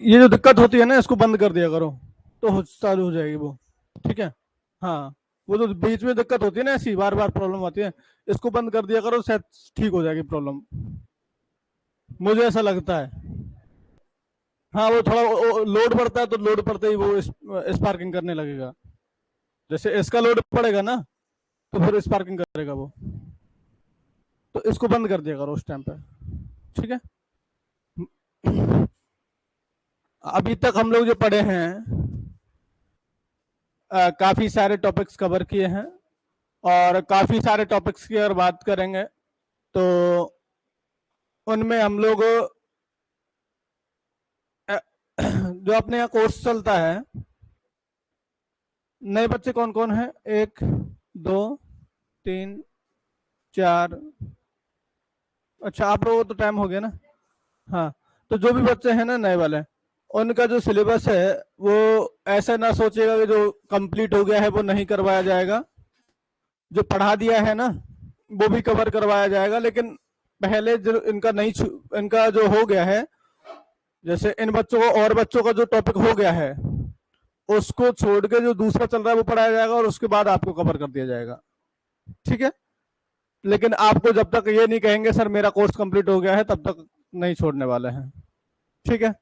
ये जो दिक्कत होती है ना, इसको बंद कर दिया करो तो चालू हो जाएगी वो। ठीक है। हाँ, वो जो बीच में दिक्कत होती है ना, ऐसी बार बार प्रॉब्लम आती है, इसको बंद कर दिया करो, शायद ठीक हो जाएगी प्रॉब्लम, मुझे ऐसा लगता है। हाँ, वो थोड़ा लोड बढ़ता है तो लोड पड़ते ही वो स्पार्किंग करने लगेगा। जैसे इसका लोड पड़ेगा ना, तो फिर स्पार्किंग करेगा वो। तो इसको बंद कर दिया करो उस टाइम पे। ठीक है। अभी तक हम लोग जो पढ़े हैं, काफी सारे टॉपिक्स कवर किए हैं, और काफी सारे टॉपिक्स की अगर बात करेंगे तो उनमें हम लोग जो अपने यहाँ कोर्स चलता है, नए बच्चे कौन कौन है? 1 2 3 4। अच्छा, आप लोगों को तो टाइम हो गया ना। हाँ, तो जो भी बच्चे हैं ना नए वाले, उनका जो सिलेबस है वो ऐसा ना सोचेगा कि जो कंप्लीट हो गया है वो नहीं करवाया जाएगा। जो पढ़ा दिया है ना वो भी कवर करवाया जाएगा, लेकिन पहले जो इनका नहीं इनका जो हो गया है, जैसे इन बच्चों को और बच्चों का जो टॉपिक हो गया है उसको छोड़ के जो दूसरा चल रहा है वो पढ़ाया जाएगा, और उसके बाद आपको कवर कर दिया जाएगा। ठीक है। लेकिन आपको जब तक ये नहीं कहेंगे सर मेरा कोर्स कंप्लीट हो गया है, तब तक नहीं छोड़ने वाले हैं। ठीक है।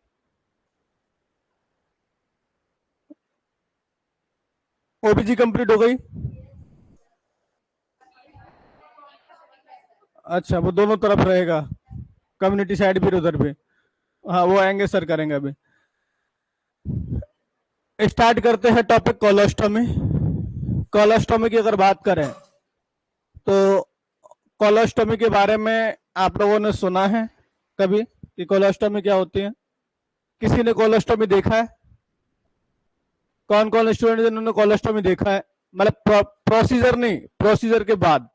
ओबीजी कंप्लीट हो गई? अच्छा, वो दोनों तरफ रहेगा, कम्युनिटी साइड भी उधर भी। हाँ, वो आएंगे सर, करेंगे अभी। स्टार्ट करते हैं टॉपिक कोलोस्टोमी। कोलोस्टोमी की अगर बात करें तो कोलोस्टोमी के बारे में आप लोगों ने सुना है कभी कि कोलोस्टोमी क्या होती है? किसी ने कोलोस्टोमी देखा है? कौन कौन स्टूडेंट जिन्होंने कोलोस्टोमी देखा है? मतलब प्रोसीजर नहीं, प्रोसीजर के बाद,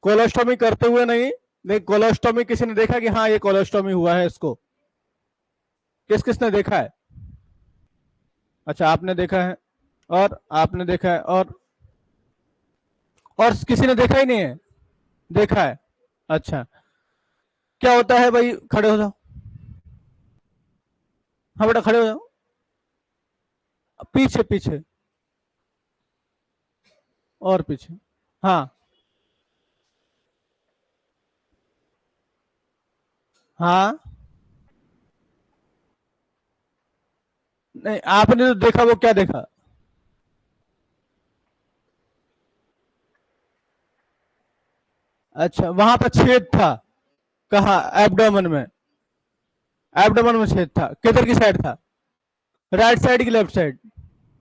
कोलोस्टोमी करते हुए नहीं, लेकिन कोलोस्टोमी किसी ने देखा कि हाँ ये कोलोस्टोमी हुआ है इसको? किस किसने देखा है? अच्छा, आपने देखा है, और आपने देखा है, और किसी ने देखा ही नहीं है? देखा है। अच्छा, क्या होता है भाई? खड़े हो जाओ। हाँ बेटा, खड़े हो जाओ। पीछे पीछे, और पीछे। हाँ हाँ। नहीं, आपने जो देखा वो क्या देखा? अच्छा, वहां पर छेद था? कहा? एब्डोमेन में? एब्डोमेन में छेद था? किधर की साइड था? राइट साइड की लेफ्ट साइड?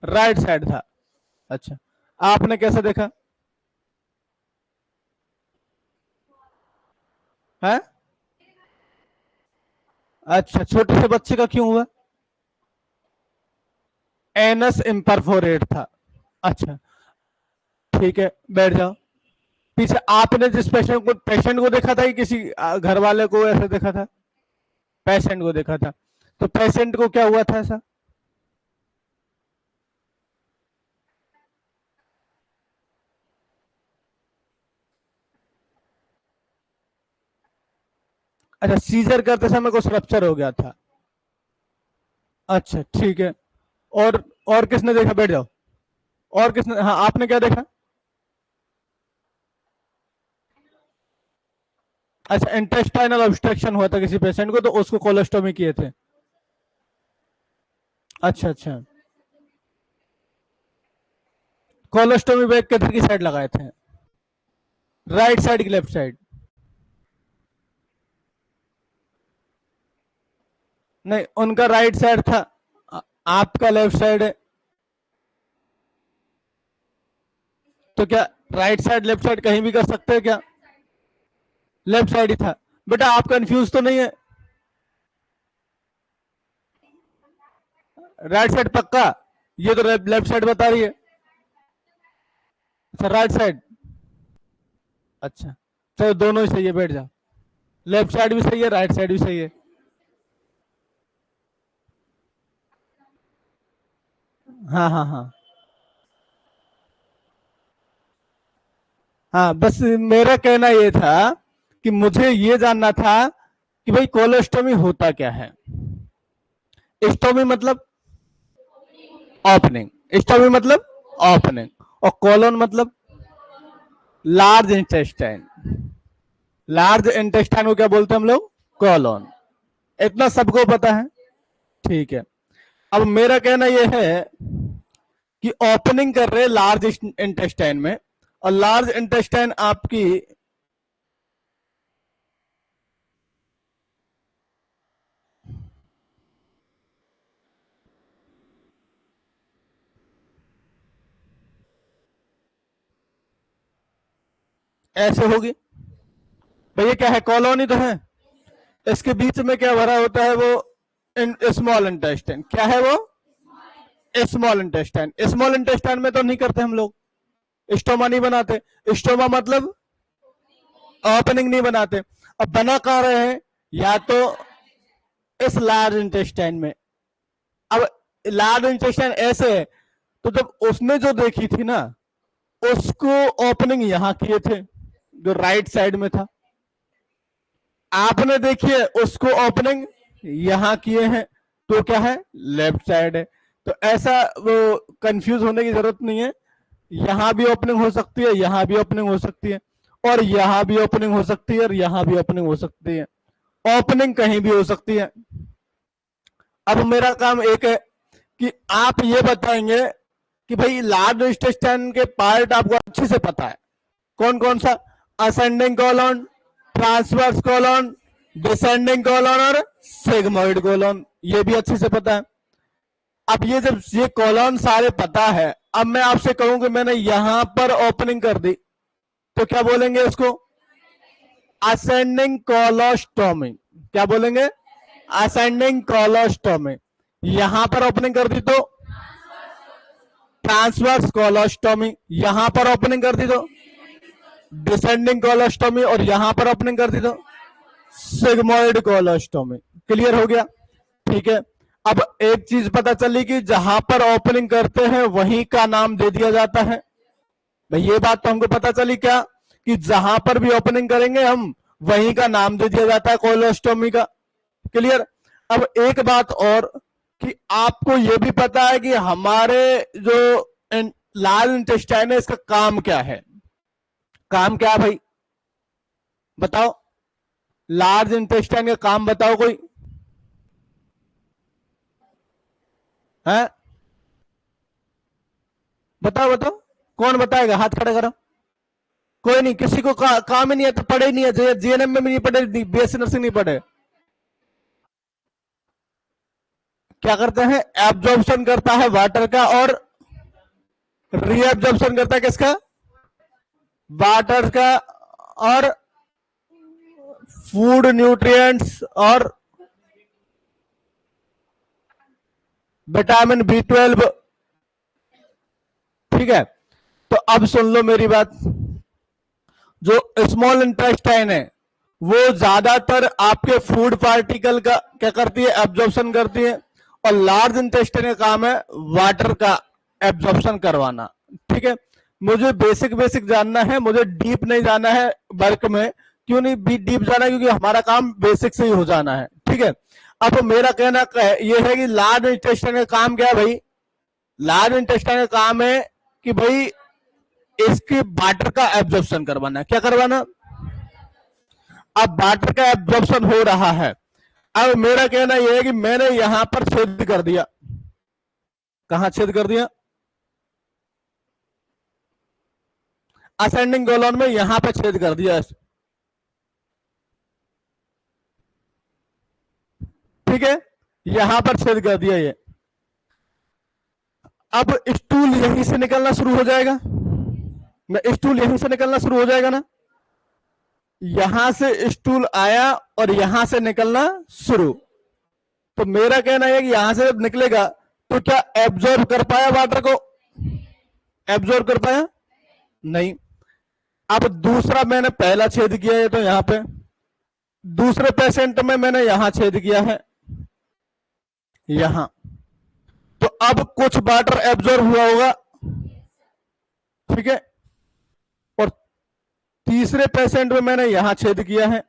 राइट साइड था। अच्छा, आपने कैसे देखा है? अच्छा, छोटे से बच्चे का क्यों हुआ? एनस इम्परफोरेट था। अच्छा, ठीक है, बैठ जाओ। पीछे आपने जिस पेशेंट को देखा था कि किसी घर वाले को ऐसे देखा था? पेशेंट को देखा था। तो पेशेंट को क्या हुआ था ऐसा? अच्छा, सीजर करते समय कुछ रप्चर हो गया था। अच्छा, ठीक है। और और किसने देखा? बैठ जाओ। और किसने? हाँ, आपने क्या देखा? अच्छा, इंटेस्टाइनल ऑब्स्ट्रक्शन हुआ था किसी पेशेंट को, तो उसको कोलोस्टोमी किए थे। अच्छा अच्छा। कोलोस्टोमी बैग किधर की साइड लगाए थे? राइट साइड की लेफ्ट साइड? नहीं, उनका राइट साइड था, आपका लेफ्ट साइड है। तो क्या राइट साइड लेफ्ट साइड कहीं भी कर सकते हैं क्या? लेफ्ट साइड ही था। बेटा, आप कंफ्यूज तो नहीं है? राइट साइड पक्का? ये तो लेफ्ट साइड बता रही है। अच्छा, राइट साइड। अच्छा, चलो दोनों ही सही है, बैठ जाओ। लेफ्ट साइड भी सही है, राइट साइड भी सही है। हाँ हाँ हाँ। हाँ, बस मेरा कहना ये था कि मुझे ये जानना था कि भाई कोलोस्टोमी होता क्या है। स्टोमी मतलब ओपनिंग, स्टोमी मतलब ओपनिंग, और कोलोन मतलब लार्ज इंटेस्टाइन। लार्ज इंटेस्टाइन को क्या बोलते हैं हम लोग? कोलोन। इतना सबको पता है, ठीक है। अब मेरा कहना यह है कि ओपनिंग कर रहे लार्ज इंटेस्टाइन में, और लार्ज इंटेस्टाइन आपकी ऐसे होगी। भैया क्या है? कॉलोनी तो है, इसके बीच में क्या भरा होता है? वो स्मॉल इंटेस्टाइन। क्या है वो? Small intestine. स्मॉल इंटेस्टाइन में तो नहीं करते हम लोग, स्टोमा नहीं बनाते। स्टोमा मतलब ओपनिंग नहीं बनाते। अब बना कहाँ रहे हैं? या तो इस लार्ज इंटेस्टाइन में। अब लार्ज इंटेस्टाइन ऐसे है, तो जब उसने जो देखी थी ना, उसको ओपनिंग यहां किए थे, जो राइट साइड में था। आपने देखिए उसको ओपनिंग यहां किए हैं, तो क्या है? लेफ्ट साइड है। तो ऐसा वो कंफ्यूज होने की जरूरत नहीं है। यहां भी ओपनिंग हो सकती है, यहां भी ओपनिंग हो सकती है, और यहां भी ओपनिंग हो सकती है, और यहां भी ओपनिंग हो सकती है। ओपनिंग कहीं भी हो सकती है। अब मेरा काम एक है कि आप ये बताएंगे कि भाई लार्ज इंटेस्टाइन के पार्ट आपको अच्छे से पता है, कौन कौन सा? Ascending colon, transverse colon, descending colon और सिग्मोइड कॉलन, ये भी अच्छे से पता है। अब ये जब ये कॉलन सारे पता है, अब मैं आपसे कहूं कि मैंने यहां पर ओपनिंग कर दी, तो क्या बोलेंगे इसको? Ascending colostomy. क्या बोलेंगे? Ascending colostomy. यहां पर ओपनिंग कर दी तो ट्रांसवर्स कोलोस्टोमी। यहां पर ओपनिंग कर दी तो डिसेंडिंग कोलोस्टोमी, और यहां पर ओपनिंग कर दी तो सिग्मोइड कोलोस्टोमी। क्लियर हो गया? ठीक है। अब एक चीज पता चली कि जहां पर ओपनिंग करते हैं वहीं का नाम दे दिया जाता है। भाई ये बात तो हमको पता चली क्या, कि जहां पर भी ओपनिंग करेंगे हम वहीं का नाम दे दिया जाता है कोलोस्टोमी का। क्लियर? अब एक बात और, कि आपको यह भी पता है कि हमारे जो लार्ज इंटेस्टाइन है, इसका काम क्या है? काम क्या है भाई? बताओ, लार्ज इंटेस्टाइन का काम बताओ कोई है? बताओ बताओ, कौन बताएगा? हाथ खड़ा करो। कोई नहीं, किसी को काम ही नहीं है तो पढ़े ही नहीं है, जीएनएम में भी नहीं पढ़े, बीएससी नर्सिंग नहीं पढ़े। क्या करते हैं? एब्जॉर्प्शन करता है वाटर का, और रीएब्जॉर्प्शन करता है किसका? वाटर का, और फूड न्यूट्रिएंट्स, और विटामिन B12। ठीक है, तो अब सुन लो मेरी बात। जो स्मॉल इंटेस्टाइन है, वो ज्यादातर आपके फूड पार्टिकल का क्या करती है? एब्जॉर्प्शन करती है। और लार्ज इंटेस्टाइन का काम है वाटर का एब्जॉर्प्शन करवाना। ठीक है, मुझे बेसिक बेसिक जानना है, मुझे डीप नहीं जाना है वर्क में। क्यों नहीं डीप जाना है? क्योंकि हमारा काम बेसिक से ही हो जाना है। ठीक है, अब मेरा कहना यह है कि लार्ज इंटेस्टाइन का काम क्या है भाई? लार्ज इंटेस्टाइन का काम है कि भाई इसके वाटर का एब्जॉर्प्शन करवाना। क्या करवाना? अब वाटर का एब्जॉर्प्शन हो रहा है। अब मेरा कहना यह है कि मैंने यहां पर छेद कर दिया। कहां छेद कर दिया? असेंडिंग कोलन में यहां पर छेद कर दिया। ठीक है, यहां पर छेद कर दिया ये। अब स्टूल यहीं से निकलना शुरू हो जाएगा। स्टूल यहीं से निकलना शुरू हो जाएगा ना? यहां से स्टूल आया और यहां से निकलना शुरू। तो मेरा कहना है कि यहां से जब निकलेगा तो क्या एब्जॉर्ब कर पाया वाटर को? एब्जॉर्ब कर पाया? नहीं। अब दूसरा मैंने पहला छेद किया है, तो यहां पे दूसरे पेशेंट में मैंने यहां छेद किया है, यहां। तो अब कुछ वाटर एब्जॉर्ब हुआ होगा। ठीक है, और तीसरे पेशेंट में मैंने यहां छेद किया है,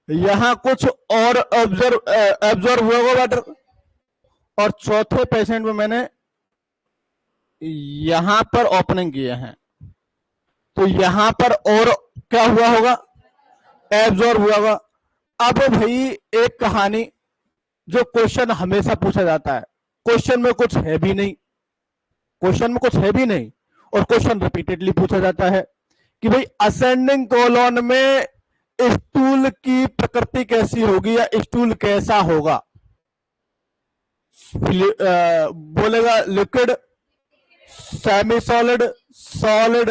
यहां कुछ और ऑब्जर्व हुआ होगा वाटर, और चौथे पेशेंट में मैंने यहां पर ओपनिंग किए हैं, तो यहां पर और क्या हुआ होगा, एब्जॉर्ब हुआ होगा। अब भाई एक कहानी, जो क्वेश्चन हमेशा पूछा जाता है, क्वेश्चन में कुछ है भी नहीं, क्वेश्चन में कुछ है भी नहीं, और क्वेश्चन रिपीटेडली पूछा जाता है कि भाई असेंडिंग कोलोन में स्टूल की प्रकृति कैसी होगी, या स्टूल कैसा होगा। बोलेगा लिक्विड, सेमी सॉलिड, सॉलिड,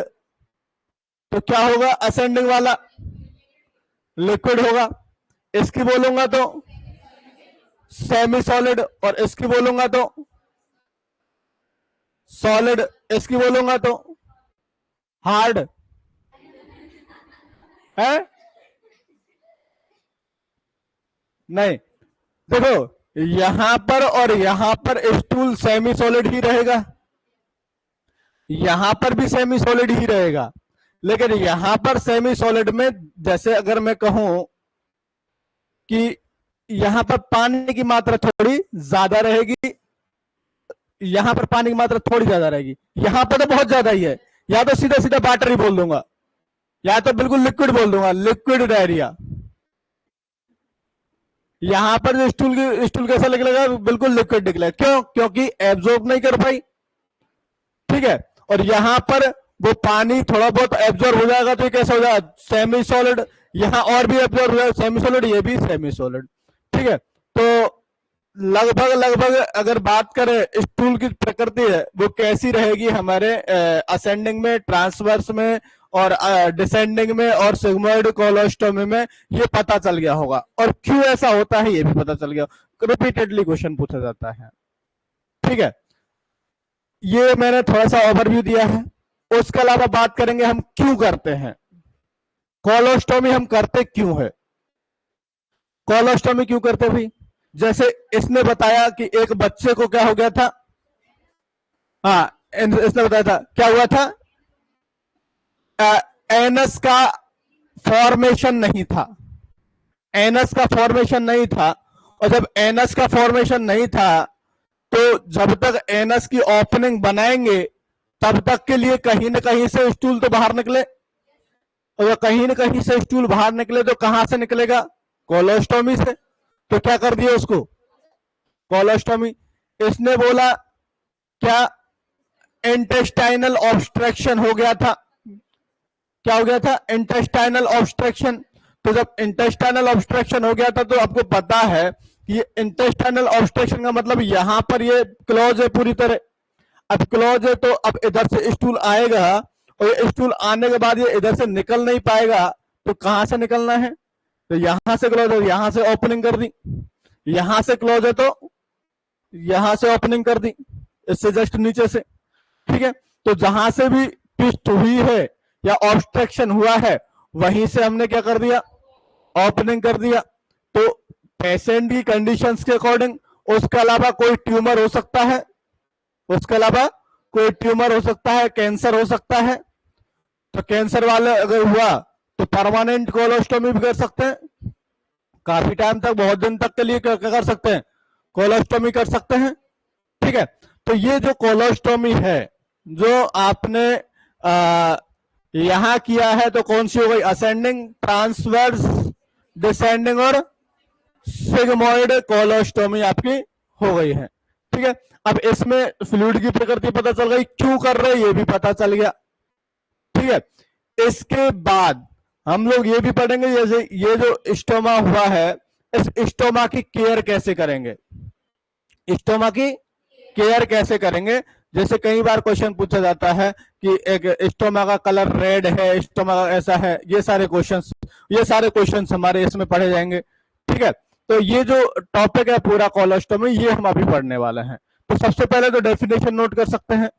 तो क्या होगा असेंडिंग वाला, लिक्विड होगा। इसकी बोलूंगा तो सेमी सॉलिड, और इसकी बोलूंगा तो सॉलिड, इसकी बोलूंगा तो हार्ड है। नहीं, देखो यहां पर और यहां पर स्टूल सेमी सॉलिड ही रहेगा, यहां पर भी सेमी सॉलिड ही रहेगा, लेकिन यहां पर सेमी सॉलिड में, जैसे अगर मैं कहूं कि यहां पर पानी की मात्रा थोड़ी ज्यादा रहेगी, यहां पर पानी की मात्रा थोड़ी ज्यादा रहेगी, यहां पर तो बहुत ज्यादा ही है, या तो सीधा सीधा वाटर ही बोल दूंगा, या तो बिल्कुल लिक्विड बोल दूंगा, लिक्विड डायरिया। यहां पर जो स्टूल कैसा निकलेगा, बिल्कुल लिक्विड निकलेगा, क्यों, क्योंकि एब्जॉर्ब नहीं कर पाई, ठीक है। और यहां पर वो पानी थोड़ा बहुत एब्जॉर्ब हो जाएगा, तो ये कैसा हो जाएगा, सेमी सॉलिड। यहां और भी एब्जॉर्ब हो जाएगा, सेमी सॉलिड, ये भी सेमी सॉलिड, ठीक है। तो लगभग लगभग अगर बात करें स्टूल की प्रकृति है वो कैसी रहेगी हमारे असेंडिंग में, ट्रांसवर्स में, और डिसेंडिंग में, और सिग्मोइड कोलोस्टोमी में, ये पता चल गया होगा। और क्यों ऐसा होता है ये भी पता चल गया, रिपीटेडली क्वेश्चन पूछा जाता है, ठीक है। ये मैंने थोड़ा सा ओवरव्यू दिया है। उसके अलावा बात करेंगे हम क्यों करते हैं, कोलोस्टोमी हम करते क्यों है, कोलोस्टोमी क्यों करते भाई। जैसे इसने बताया कि एक बच्चे को क्या हो गया था, हाँ इसने बताया था क्या हुआ था, एनस का फॉर्मेशन नहीं था, एनस का फॉर्मेशन नहीं था। और जब एनस का फॉर्मेशन नहीं था, तो जब तक एनस की ओपनिंग बनाएंगे तब तक के लिए कहीं ना कहीं से स्टूल तो बाहर निकले, और कहीं ना कहीं से स्टूल बाहर निकले तो कहां से निकलेगा, कोलोस्टोमी से। तो क्या कर दिया उसको, कोलोस्टोमी। इसने बोला क्या, इंटेस्टाइनल ऑब्स्ट्रक्शन हो गया था, क्या हो गया था, इंटेस्टाइनल ऑब्स्ट्रक्शन। तो जब इंटेस्टाइनल ऑब्स्ट्रक्शन हो गया था, तो आपको पता है कि इंटेस्टाइनल ऑब्स्ट्रक्शन का मतलब यहां पर ये क्लोज है पूरी तरह, अब क्लोज है, तो अब इधर से स्टूल आएगा, और ये स्टूल आने के बाद ये इधर से निकल नहीं पाएगा, तो कहां से निकलना है, तो यहां से क्लोज है, यहां से ओपनिंग कर दी, यहां से क्लोज है तो यहां से ओपनिंग कर दी, इससे जस्ट नीचे से, ठीक है। तो जहां से भी ट्विस्ट हुई है या ऑब्स्ट्रक्शन हुआ है, वहीं से हमने क्या कर दिया, ओपनिंग कर दिया। तो पेशेंट की कंडीशंस के अकॉर्डिंग, उसके अलावा कोई ट्यूमर हो सकता है, उसके अलावा कोई ट्यूमर हो सकता है, कैंसर हो सकता है, तो कैंसर वाले अगर हुआ तो परमानेंट कोलोस्टोमी भी कर सकते हैं, काफी टाइम तक, बहुत दिन तक के लिए क्या कर सकते हैं, कोलोस्टोमी कर सकते हैं, ठीक है। तो ये जो कोलोस्टोमी है, जो आपने यहां किया है, तो कौन सी हो गई, असेंडिंग, ट्रांसवर्स, डिसेंडिंग, और सिग्मोइड कोलोस्टोमी आपकी हो गई है, ठीक है। अब इसमें फ्लूइड की प्रकृति पता चल गई, क्यों कर रहे ये भी पता चल गया, ठीक है। इसके बाद हम लोग ये भी पढ़ेंगे, जैसे ये जो स्टोमा हुआ है, इस स्टोमा की केयर कैसे करेंगे, स्टोमा की केयर कैसे करेंगे। जैसे कई बार क्वेश्चन पूछा जाता है कि एक स्टोमा का कलर रेड है, स्टोमा का ऐसा है, ये सारे क्वेश्चंस हमारे इसमें पढ़े जाएंगे, ठीक है। तो ये जो टॉपिक है पूरा कोलोस्टोमी, ये हम अभी पढ़ने वाले हैं। तो सबसे पहले तो डेफिनेशन नोट कर सकते हैं,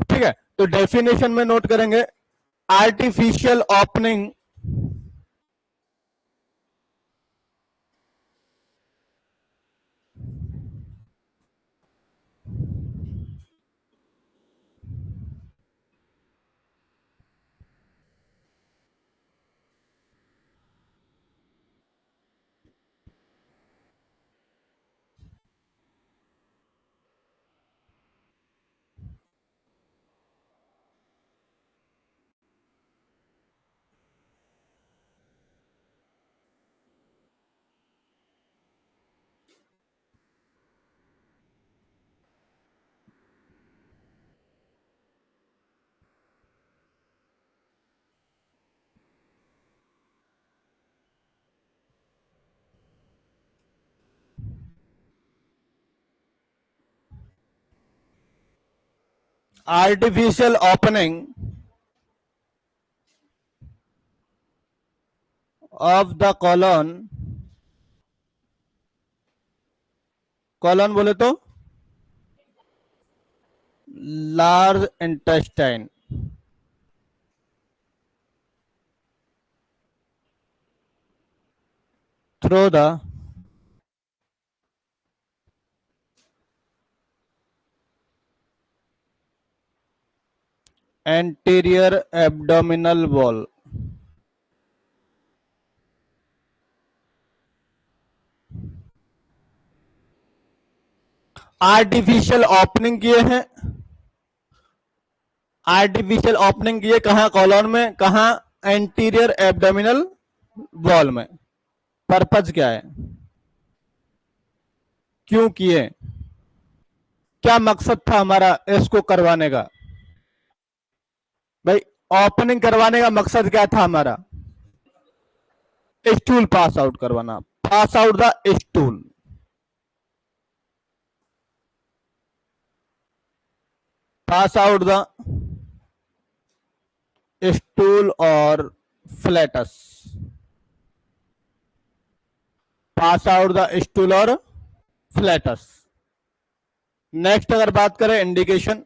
ठीक है। तो डेफिनेशन में नोट करेंगे, artificial opening, artificial opening of the colon, colon बोले तो large intestine, through the anterior abdominal wall, artificial opening किए हैं, आर्टिफिशियल ओपनिंग किए कहां, कॉलन में, कहां, एंटीरियर एब्डोमिनल वॉल में। पर्पज क्या है, क्यों किए, क्या मकसद था हमारा इसको करवाने का? भाई ओपनिंग करवाने का मकसद क्या था हमारा? स्टूल पास आउट करवाना, pass out the stool, pass out the stool और flatus, pass out the stool और फ्लैटस। नेक्स्ट अगर बात करें indication,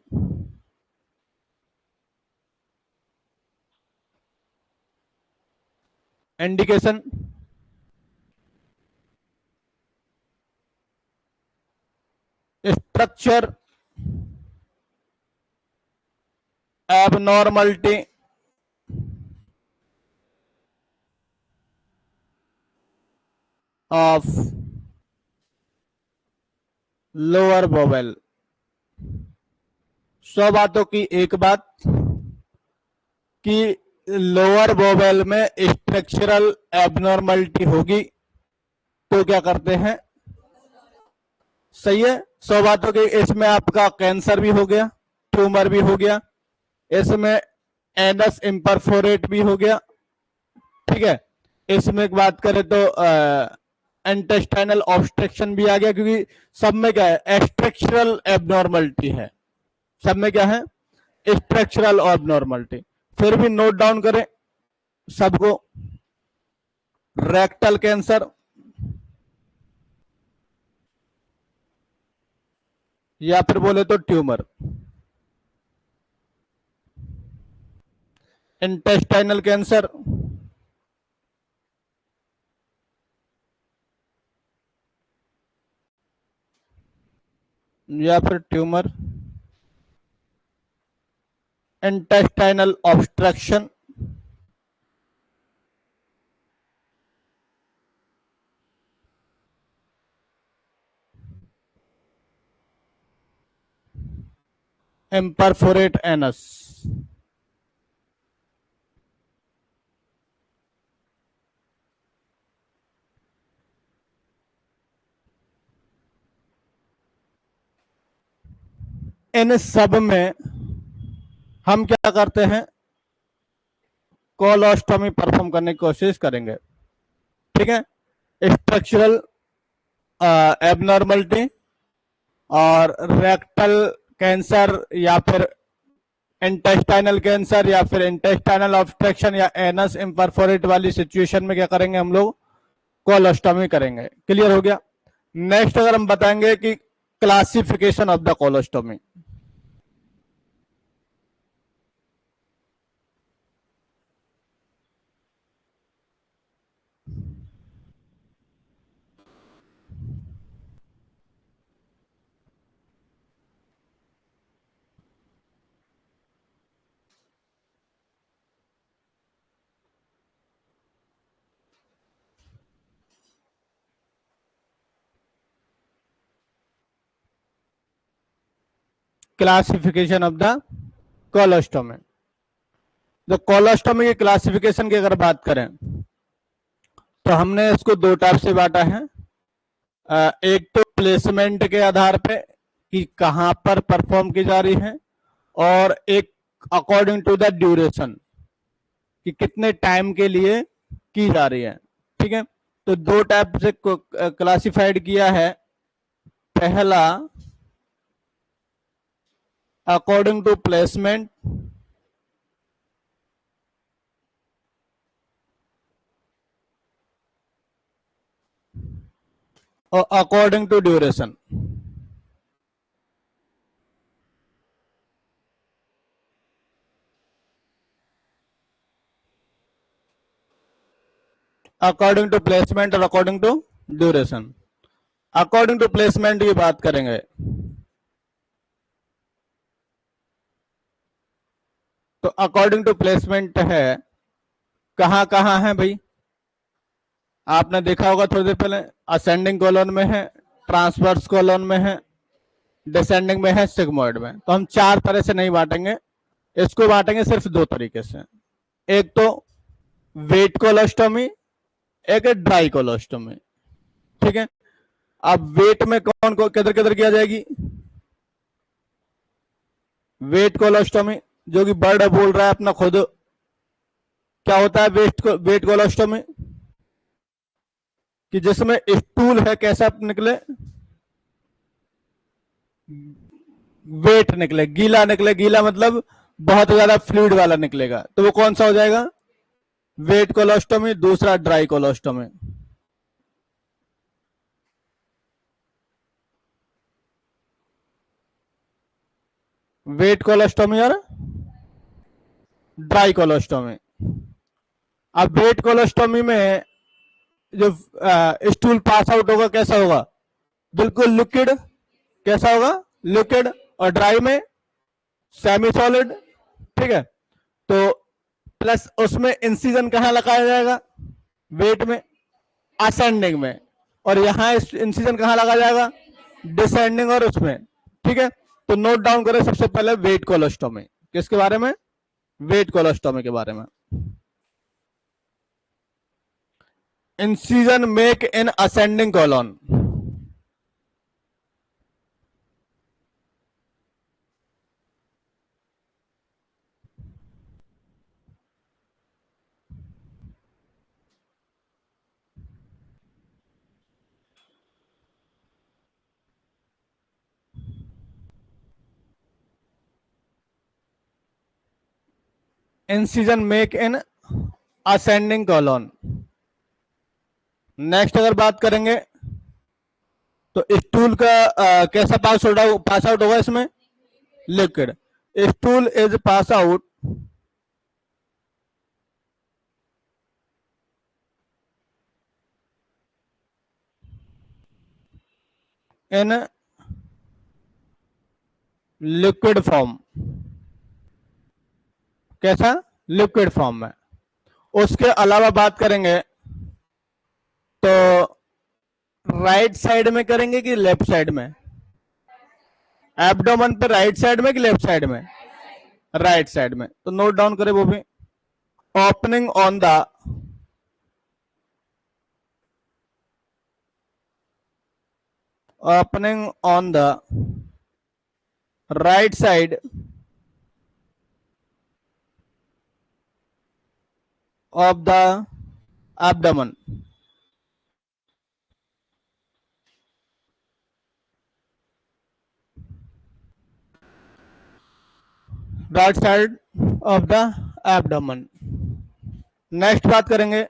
indication structure abnormality of lower bowel. 100 बातों की एक बात कि लोअर वोवेल में स्ट्रक्चरल एबनॉर्मलिटी होगी तो क्या करते हैं, सही है। 100 बातों की, इसमें आपका कैंसर भी हो गया, ट्यूमर भी हो गया, इसमें एनस इम्परफोरेट भी हो गया, ठीक है। इसमें बात करें तो इंटेस्टाइनल ऑब्स्ट्रक्शन भी आ गया, क्योंकि सब में क्या है, स्ट्रक्चरल एबनॉर्मलिटी है, सब में क्या है, स्ट्रक्चरल एबनॉर्मलिटी। फिर भी नोट डाउन करें सबको, रेक्टल कैंसर या फिर बोले तो ट्यूमर, इंटेस्टाइनल कैंसर, या फिर tumour, intestinal obstruction, imperforate anus. इन सब में हम क्या करते हैं, कोलोस्टोमी परफॉर्म करने की कोशिश करेंगे, ठीक है। स्ट्रक्चरल एबनॉर्मलिटी और रेक्टल कैंसर या फिर इंटेस्टाइनल कैंसर या फिर इंटेस्टाइनल ऑब्स्ट्रक्शन या एनस इम्परफोरेट वाली सिचुएशन में क्या करेंगे हम लोग, कोलोस्टोमी करेंगे। क्लियर हो गया। नेक्स्ट अगर हम बताएंगे कि classification of the colostomy, classification of the colostomy. तो कोलोस्टोमी की क्लासिफिकेशन की अगर बात करें तो हमने इसको दो टाइप से बांटा है। एक तो प्लेसमेंट के आधार पे कि कहां पर परफॉर्म की जा रही है, और एक अकॉर्डिंग टू द ड्यूरेशन कि कितने टाइम के लिए की जा रही है, ठीक है। तो दो टाइप से क्लासिफाइड किया है। पहला अकॉर्डिंग टू प्लेसमेंट और according to duration. According to placement और according to duration. According to placement की बात करेंगे तो अकॉर्डिंग टू प्लेसमेंट है, कहां कहां है भाई, आपने देखा होगा थोड़ी देर पहले, असेंडिंग कॉलम में है, ट्रांसवर्स कॉलम में है, डिसेंडिंग में है, सिग्मोइड में। तो हम चार तरह से नहीं बांटेंगे, इसको बांटेंगे सिर्फ दो तरीके से। एक तो वेट कोलोस्टोमी, एक है ड्राई कोलोस्टोमी। ठीक है, अब वेट में कौन को किधर किधर किया जाएगी, वेट कोलोस्टोमी, जो कि बर्ड बोल रहा है अपना खुद। क्या होता है वेट कोलोस्टोमी, कि जिसमें स्टूल है कैसा निकले, वेट निकले, गीला निकले, गीला मतलब बहुत ज्यादा फ्लूइड वाला निकलेगा, तो वो कौन सा हो जाएगा, वेट कोलोस्टोमी। दूसरा ड्राई कोलोस्टोमी। वेट कोलोस्टोमी और ड्राई कोलोस्टोमी। अब वेट कोलोस्टोमी में जो स्टूल पास आउट होगा कैसा होगा, बिल्कुल लिक्विड, कैसा होगा, लिक्विड। और ड्राई में सेमी सॉलिड। ठीक है, तो प्लस उसमें इंसिजन कहां लगाया जाएगा, वेट में, असेंडिंग में। और यहां इंसिजन कहां लगाया जाएगा, डिसेंडिंग और उसमें। ठीक है, तो नोट डाउन करें सबसे पहले वेट कोलोस्टोमी। किसके बारे में, वेट कोलोस्टोमी के बारे में। Incision make in ascending column. Incision make in ascending column. Next अगर बात करेंगे तो स्टूल का कैसा पास आउट होगा इसमें, liquid. Stool is pass out in liquid form. कैसा, लिक्विड फॉर्म में। उसके अलावा बात करेंगे तो राइट साइड में करेंगे कि लेफ्ट साइड में, एब्डोमेन पे राइट साइड में कि लेफ्ट साइड में, राइट साइड में। तो नोट डाउन करें वो भी। Opening on the opening on the right side of the abdomen. Right side of the abdomen. Next बात करेंगे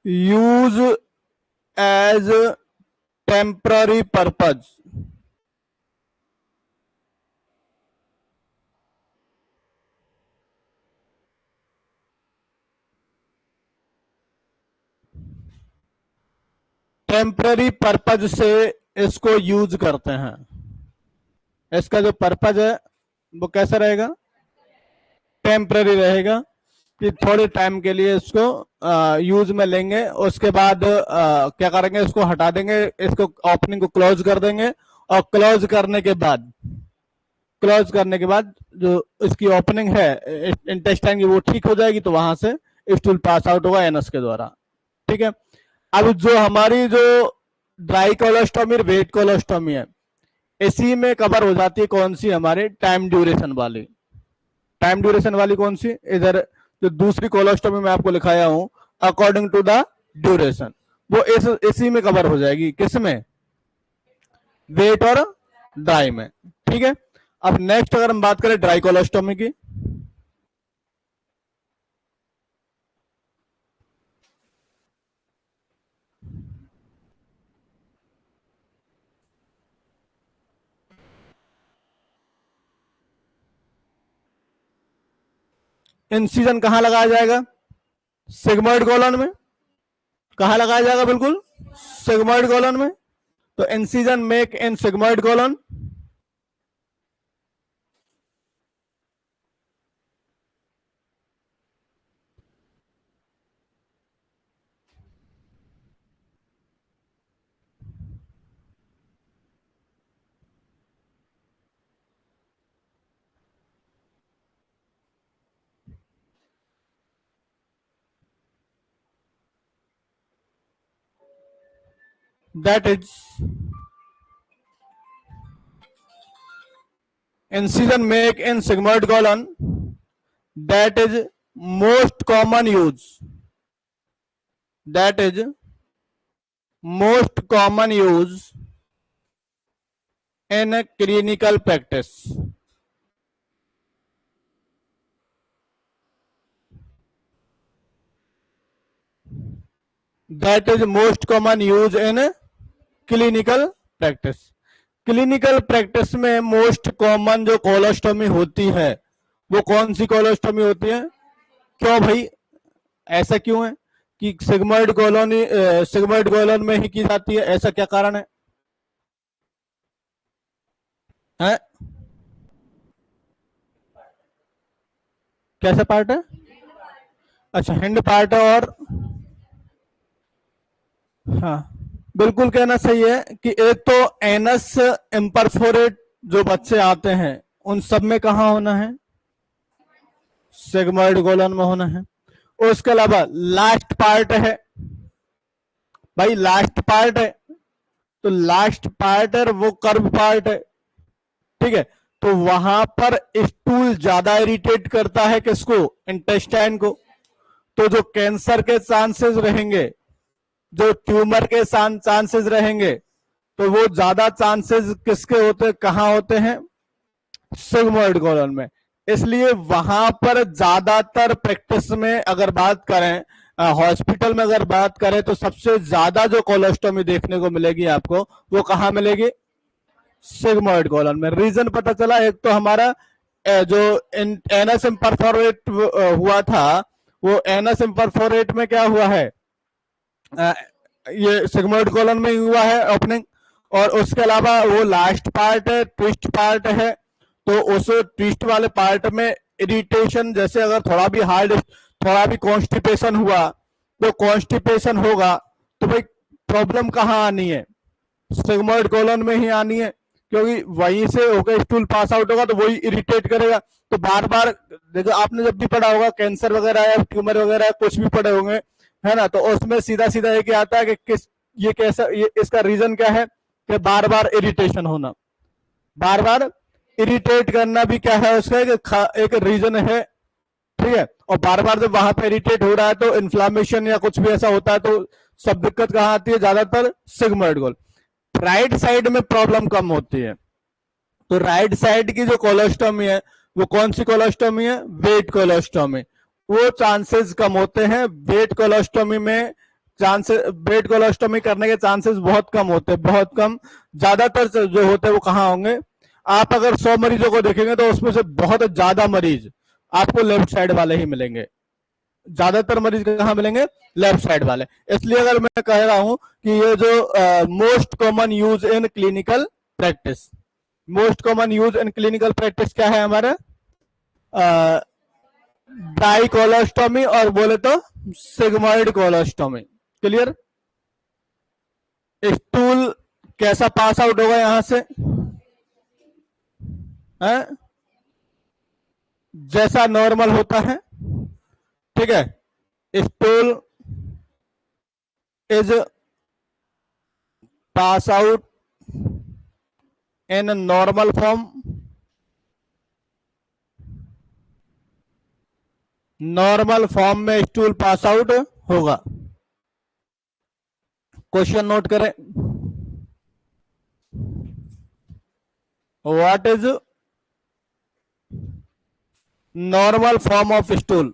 use as temporary purpose. Temporary purpose से इसको यूज करते हैं। इसका जो पर्पज है वो कैसा रहेगा, टेम्पररी रहेगा, कि थोड़े टाइम के लिए इसको यूज में लेंगे, उसके बाद क्या करेंगे, इसको हटा देंगे, इसको ओपनिंग को क्लोज कर देंगे। और क्लोज करने के बाद जो इसकी ओपनिंग है इंटेस्टाइन की वो ठीक हो जाएगी, तो वहां से स्टूल पास आउट होगा एनस के द्वारा। ठीक है, अब जो हमारी जो ड्राई कोलोस्टोमी और वेट कोलोस्टोमी है, इसी में कवर हो जाती है कौन सी, हमारी टाइम ड्यूरेशन वाली। टाइम ड्यूरेशन वाली कौन सी, इधर जो दूसरी कोलोस्टोमी में आपको लिखाया हूं अकॉर्डिंग टू द ड्यूरेशन, वो इसी में कवर हो जाएगी। किसमें, वेट और ड्राई में। ठीक है, अब नेक्स्ट अगर हम बात करें ड्राई कोलोस्टोमी की, इंसिजन कहां लगाया जाएगा? सिग्मोइड कोलन में। कहां लगाया जाएगा? बिल्कुल सिग्मोइड कोलन में। तो incision make in sigmoid colon. That is incision make in sigmoid colon. That is most common use. That is most common use in a clinical practice. That is most common use in clinical practice. Clinical practice में most common जो colostomy होती है वो कौन सी colostomy होती है? क्यों भाई, ऐसा क्यों है कि सिग्मोइड कोलोन में ही की जाती है? ऐसा क्या कारण है? हैं? कैसा पार्ट है? अच्छा, हिंड पार्ट है। और हाँ, बिल्कुल कहना सही है कि एक तो एनस इम्परफोरेट जो बच्चे आते हैं उन सब में कहा होना है? सिग्मोइड कोलन में होना है। उसके अलावा लास्ट पार्ट है भाई, लास्ट पार्ट है, तो लास्ट पार्ट है वो कर्व पार्ट है। ठीक है, तो वहां पर स्टूल ज्यादा इरिटेट करता है किसको? इंटेस्टाइन को। तो जो कैंसर के चांसेस रहेंगे, जो ट्यूमर के चांसेस रहेंगे, तो वो ज्यादा चांसेस किसके होते हैं, कहां होते हैं? सिग्मोइड कोलन में। इसलिए वहां पर ज्यादातर प्रैक्टिस में अगर बात करें, हॉस्पिटल में अगर बात करें, तो सबसे ज्यादा जो कोलोस्टोमी देखने को मिलेगी आपको वो कहां मिलेगी? सिग्मोइड कोलन में। रीजन पता चला, एक तो हमारा जो एनएस इम्परफोरेट हुआ था, वो एनएस इम्परफोरेट में क्या हुआ है? ये सिग्मोइड कोलन में हुआ है ओपनिंग। और उसके अलावा वो लास्ट पार्ट है, ट्विस्ट पार्ट है, तो उस ट्विस्ट वाले पार्ट में इरिटेशन, जैसे अगर थोड़ा भी हार्ड, थोड़ा भी कॉन्स्टिपेशन हुआ, तो कॉन्स्टिपेशन होगा तो भाई प्रॉब्लम कहां आनी है? सिग्मोइड कोलन में ही आनी है, क्योंकि वहीं से होकर स्टूल पास आउट होगा तो वही इरिटेट करेगा। तो बार बार देखो, आपने जब भी पढ़ा होगा कैंसर वगैरह या ट्यूमर वगैरह कुछ भी पढ़े होंगे, है ना, तो उसमें सीधा सीधा एक आता है कि किस ये कैसा, ये इसका रीजन क्या है कि बार बार इरिटेशन होना, बार बार इरिटेट करना भी क्या है उसका एक रीजन है। ठीक है, और बार बार जब वहां पे इरिटेट हो रहा है तो इन्फ्लामेशन या कुछ भी ऐसा होता है, तो सब दिक्कत कहां आती है? ज्यादातर सिग्मोइड कोलन। राइट साइड में प्रॉब्लम कम होती है। तो राइट साइड की जो कोलोस्टोमी है वो कौन सी कोलोस्टोमी है? Wet colostomy. वो चांसेस कम होते हैं वेट कोलोस्टोमी में। चांसेस वेट कोलोस्टोमी करने के चांसेस बहुत कम होते हैं, बहुत कम। ज्यादातर जो होते हैं वो कहां होंगे? आप अगर 100 मरीजों को देखेंगे तो उसमें से बहुत ज्यादा मरीज आपको लेफ्ट साइड वाले ही मिलेंगे। ज्यादातर मरीज कहां मिलेंगे? लेफ्ट साइड वाले। इसलिए अगर मैं कह रहा हूं कि ये जो most common use in clinical practice, most common use in clinical practice क्या है हमारा? ड्राई कोलोस्टोमी और बोले तो सिग्मोइड कोलोस्टोमी। क्लियर? स्टूल कैसा पास आउट होगा यहां से? है? जैसा नॉर्मल होता है। ठीक है, stool is pass out in normal form, normal form में स्टूल पास आउट होगा। क्वेश्चन नोट करें। What is normal form of stool?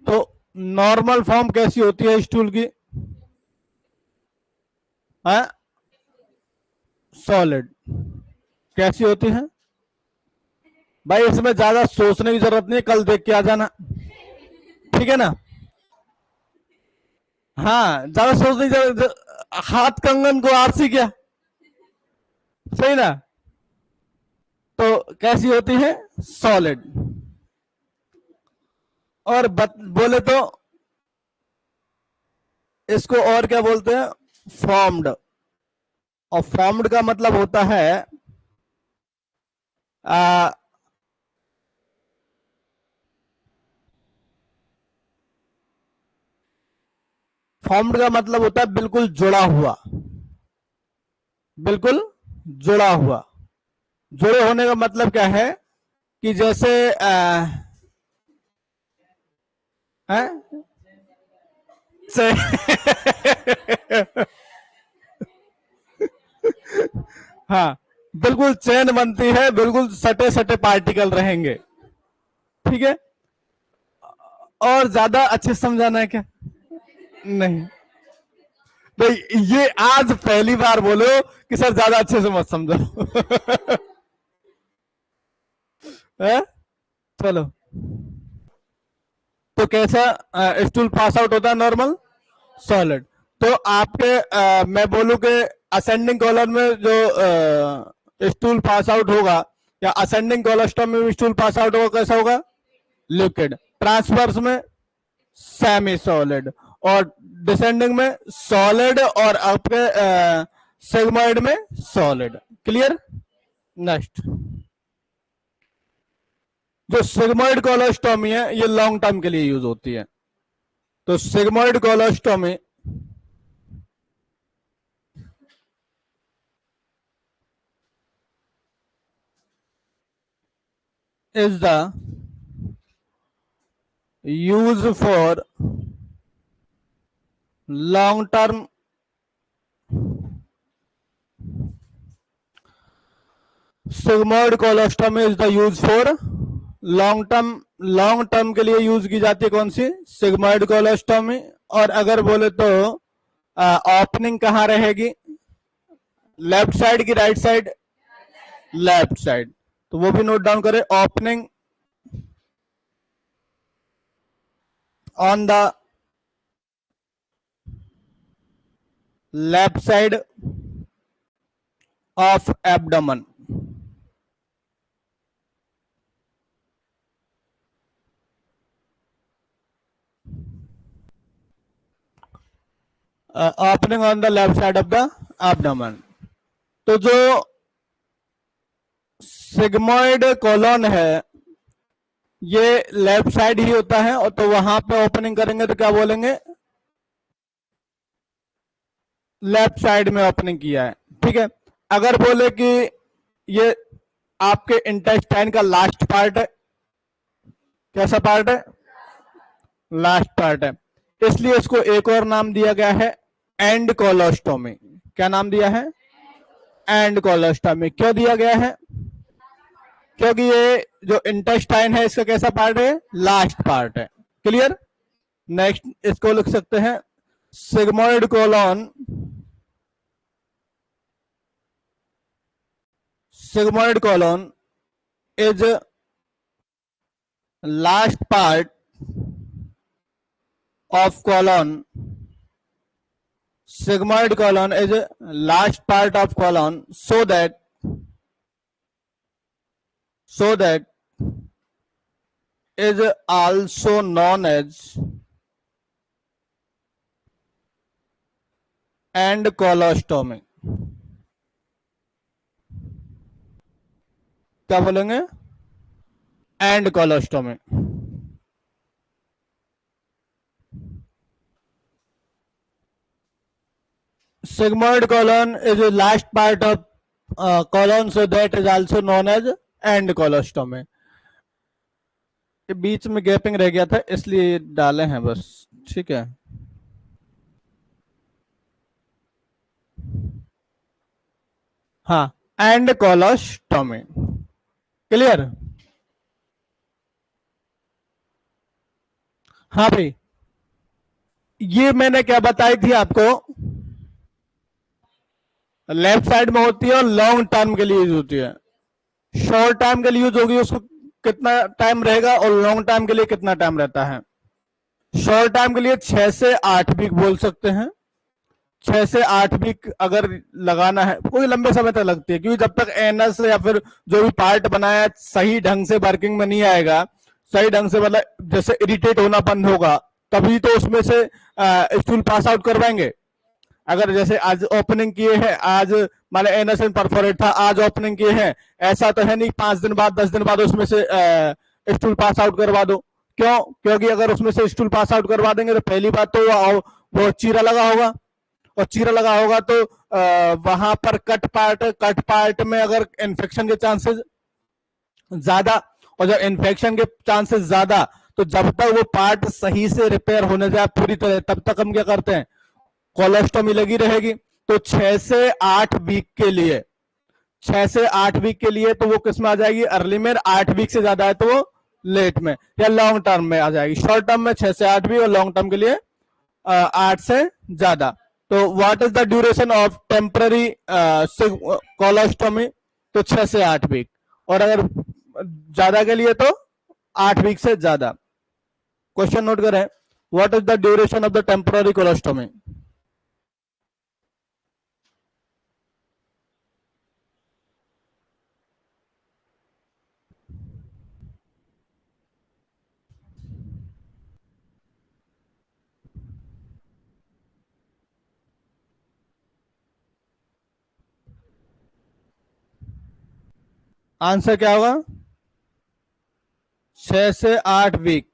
तो नॉर्मल फॉर्म कैसी होती है स्टूल की? है सॉलिड। कैसी होती है भाई? इसमें ज्यादा सोचने की जरूरत नहीं, कल देख के आ जाना, ठीक है ना? हाँ, ज्यादा सोचने की जरूरत, हाथ कंगन को आरसी क्या, सही ना? तो कैसी होती है? सॉलिड। और बोले तो इसको और क्या बोलते हैं? फॉर्म्ड। और फॉर्म्ड का मतलब होता है फॉर्म्ड का मतलब होता है बिल्कुल जुड़ा हुआ, बिल्कुल जुड़ा हुआ। जुड़े होने का मतलब क्या है कि जैसे है हाँ, बिल्कुल चेन बनती है, बिल्कुल सटे सटे पार्टिकल रहेंगे, ठीक है? और ज्यादा अच्छे से समझाना है क्या? नहीं नहीं, ये आज पहली बार बोलो कि सर ज्यादा अच्छे से मत समझो। है? चलो, तो कैसा स्टूल पास आउट होता है? Normal solid. तो आपके मैं बोलूं कि असेंडिंग कॉलम में जो स्टूल पास आउट होगा, या असेंडिंग कोलोस्टॉम में भी स्टूल पास आउट होगा, कैसा होगा? लिक्विड। ट्रांसवर्स में सेमी सॉलिड, और डिसेंडिंग में सॉलिड, और आपके सिग्मॉइड में सॉलिड। क्लियर? नेक्स्ट, जो सिग्मॉइड कोलोस्टॉमी है ये लॉन्ग टर्म के लिए यूज होती है। तो sigmoid colostomy is the use for long term sigmoid colostomy is the use for long term के लिए यूज की जाती है कौन सी? Sigmoid colostomy. और अगर बोले तो ओपनिंग कहाँ रहेगी? लेफ्ट साइड की राइट साइड? Left side. तो वो भी नोट डाउन करें, opening on the left side of abdomen. Opening on the left side of the abdomen. तो जो सिग्मोइड कोलोन है ये लेफ्ट साइड ही होता है, और तो वहां पे ओपनिंग करेंगे तो क्या बोलेंगे? लेफ्ट साइड में ओपनिंग किया है, ठीक है? अगर बोले कि ये आपके इंटेस्टाइन का लास्ट पार्ट है, कैसा पार्ट है? लास्ट पार्ट है, इसलिए इसको एक और नाम दिया गया है, एंड कोलोस्टोमी। क्या नाम दिया है? And colostomy. क्यों दिया गया है? क्योंकि ये जो इंटेस्टाइन है इसका कैसा पार्ट है? लास्ट पार्ट है। क्लियर? नेक्स्ट इसको लिख सकते हैं, sigmoid colon, sigmoid colon is last part of colon. Sigmoid colon is last part of colon, so that is also known as and colostomy. क्या बोलेंगे? And colostomy. sigmoid colon is the last part of colon, so that is also known as end colostomy. बीच में gapping रह गया था इसलिए डाले हैं बस, ठीक है। हाँ, एंड कोलोस्टोमी। क्लियर? हाँ भाई, ये मैंने क्या बताई थी आपको, लेफ्ट साइड में होती है और लॉन्ग टर्म के लिए यूज होती है। शॉर्ट टाइम के लिए यूज होगी, उसको कितना टाइम रहेगा, और लॉन्ग टाइम के लिए कितना टाइम रहता है। शॉर्ट टाइम के लिए 6 से 8 वीक बोल सकते हैं। 6 से 8 वीक अगर लगाना है, कोई लंबे समय तक लगती है, क्योंकि जब तक एनस या फिर जो भी पार्ट बनाया सही ढंग से वर्किंग में नहीं आएगा, सही ढंग से मतलब जैसे इरिटेट होना बंद होगा, तभी तो उसमें से स्टूल पास आउट करवाएंगे। अगर जैसे आज ओपनिंग किए हैं, आज मान एनएस परफोरेट था, आज ओपनिंग किए हैं, ऐसा तो है नहीं 5 दिन बाद 10 दिन बाद उसमें से स्टूल पास आउट करवा दो। क्यों? क्योंकि अगर उसमें से स्टूल पास आउट करवा देंगे तो पहली बात तो वो चीरा लगा होगा, और चीरा लगा होगा तो वहां पर कट पार्ट में अगर इन्फेक्शन के चांसेस ज्यादा, और जब इन्फेक्शन के चांसेस ज्यादा, तो जब तक वो पार्ट सही से रिपेयर होने जाए पूरी तरह, तब तक हम क्या करते हैं, कोलोस्टोमी लगी रहेगी। तो 6 से 8 वीक के लिए, 6 से 8 वीक के लिए तो वो किस में आ जाएगी, अर्ली में। 8 वीक से ज्यादा है तो वो लेट में या लॉन्ग टर्म में आ जाएगी। शॉर्ट टर्म में 6 से 8 वीक, और लॉन्ग टर्म के लिए 8 से ज्यादा। तो what is the duration of temporary colostomy? तो 6 से 8 वीक, और अगर ज्यादा के लिए तो 8 वीक से ज्यादा। क्वेश्चन नोट करें, what is the duration of the temporary colostomy? Answer क्या होगा? 6 से 8 वीक,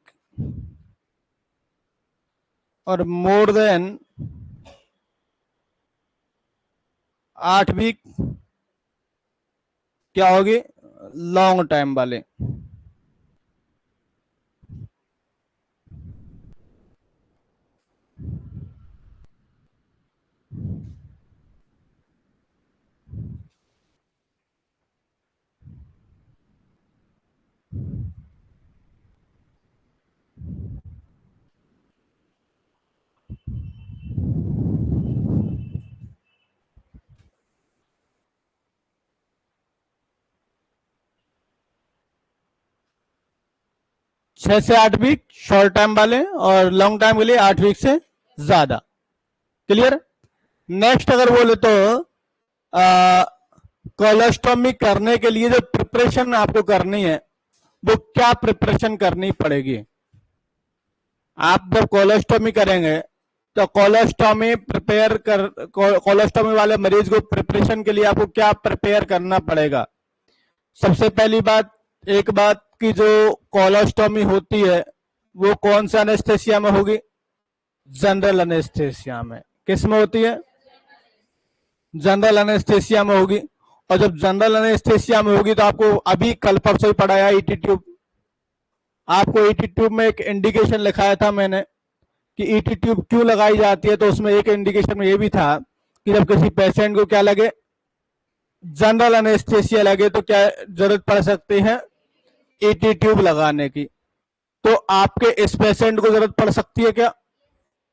और मोर देन 8 वीक क्या होगी, लॉन्ग टाइम वाले। छह से 8 वीक शॉर्ट टाइम वाले, और लॉन्ग टाइम के लिए 8 वीक से ज्यादा। क्लियर? नेक्स्ट अगर बोले तो कोलोस्टोमी करने के लिए जो प्रिपरेशन आपको करनी है, वो क्या प्रिपरेशन करनी पड़ेगी? आप जब कोलोस्टोमी करेंगे तो कोलोस्टोमी कोलोस्टोमी वाले मरीज को प्रिपरेशन के लिए आपको क्या प्रिपेयर करना पड़ेगा? सबसे पहली बात, एक बात की जो कोलोस्टोमी होती है वो कौन सा एनेस्थेसिया में होगी? जनरल एनेस्थेसिया में। किस में होती है? जनरल एनेस्थेसिया में होगी। और जब जनरल एनेस्थेसिया में होगी तो आपको अभी कल परसों ही पढ़ाया ईटी ट्यूब, आपको ईटी ट्यूब में एक इंडिकेशन लिखाया था मैंने कि ईटी ट्यूब क्यों लगाई जाती है। तो उसमें एक इंडिकेशन में ये भी था कि जब किसी पेशेंट को क्या लगे, जनरल एनेस्थेसिया लगे, तो क्या जरूरत पड़ सकती है, ईटी ट्यूब लगाने की। तो आपके इस पेशेंट को जरूरत पड़ सकती है क्या?